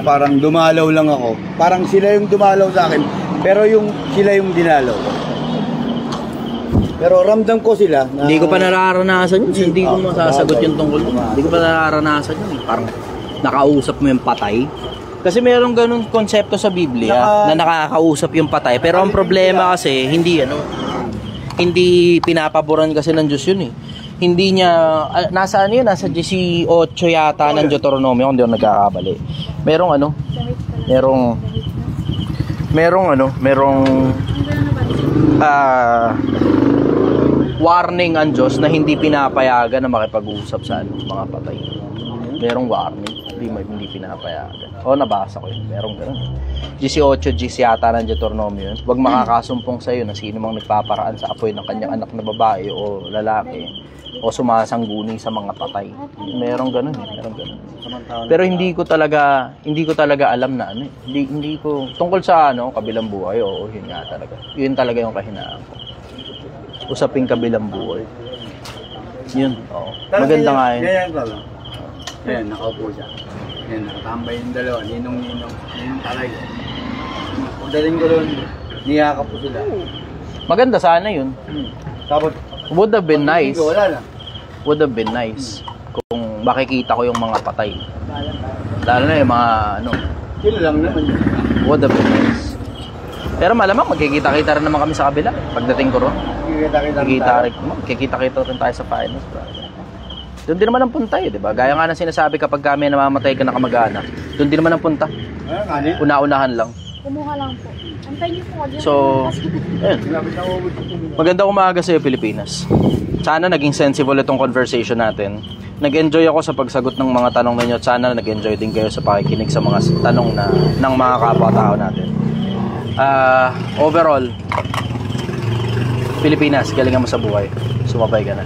parang dumalaw lang ako. Parang sila yung dumalaw sa akin, pero sila yung dinalaw ko. Pero ramdam ko sila. Hindi ko pa nararanasan yun. Hindi ko masasagot yung tungkol. Hindi ko pa nararanasan yun. Parang nakausap mo yung patay. Kasi meron ganun konsepto sa Biblia na nakakausap yung patay. Pero ang problema kasi, hindi pinapaboran kasi ng Diyos yun eh. Hindi niya, nasa 18 yata ng Deuteronomio, kung di ako nagkakabali. Merong warning ang Diyos na hindi pinapayagan na makipag-usap sa mga patay. Merong warning, hindi pinapayagan. Nabasa ko yun. Merong gano'n. 18 yata ng Deuteronomio yun. Huwag makakasumpong sa'yo na sino mang nagpaparaan sa apoy ng kanyang anak na babae o lalaki o sumasangguni sa mga patay. Merong gano'n eh. Merong gano'n. Pero hindi ko talaga alam na hindi ko tungkol sa kabilang buhay. Yun nga talaga. Yun talaga yung kahinaan ko. Usaping kabilang buhay. Yun. Maganda nga yun. Ayan, nakaupo siya. Ayan, nakatambay yung dalawa. Ninong talaga. Daling ko doon, niyakap ko sila. Maganda sana yun. Tapos, would have been nice. Wala na. Would have been nice kung makikita ko yung mga patay. Lalo na yung mga Sila lang naman. Would have been nice. Pero malamang magkikita-kita rin naman kami sa kabila. Pagdating ko ron. Magkikita-kita rin tayo sa finals. Doon din naman ang punta di ba? Gaya nga ng sinasabi kapag kami namamatay ka na kamag-anak. Doon din naman ang punta. Una-unahan lang. Kumuha lang po. Antayin niyo po. So, ayun. Maganda umaga sa'yo, Pilipinas. Sana naging sensible itong conversation natin. Nag-enjoy ako sa pagsagot ng mga tanong ninyo at sana nag-enjoy din kayo sa pakikinig sa mga tanong ng mga kapwa-tao natin. Overall, Pilipinas, galingan mo sa buhay. Sumabay ka na.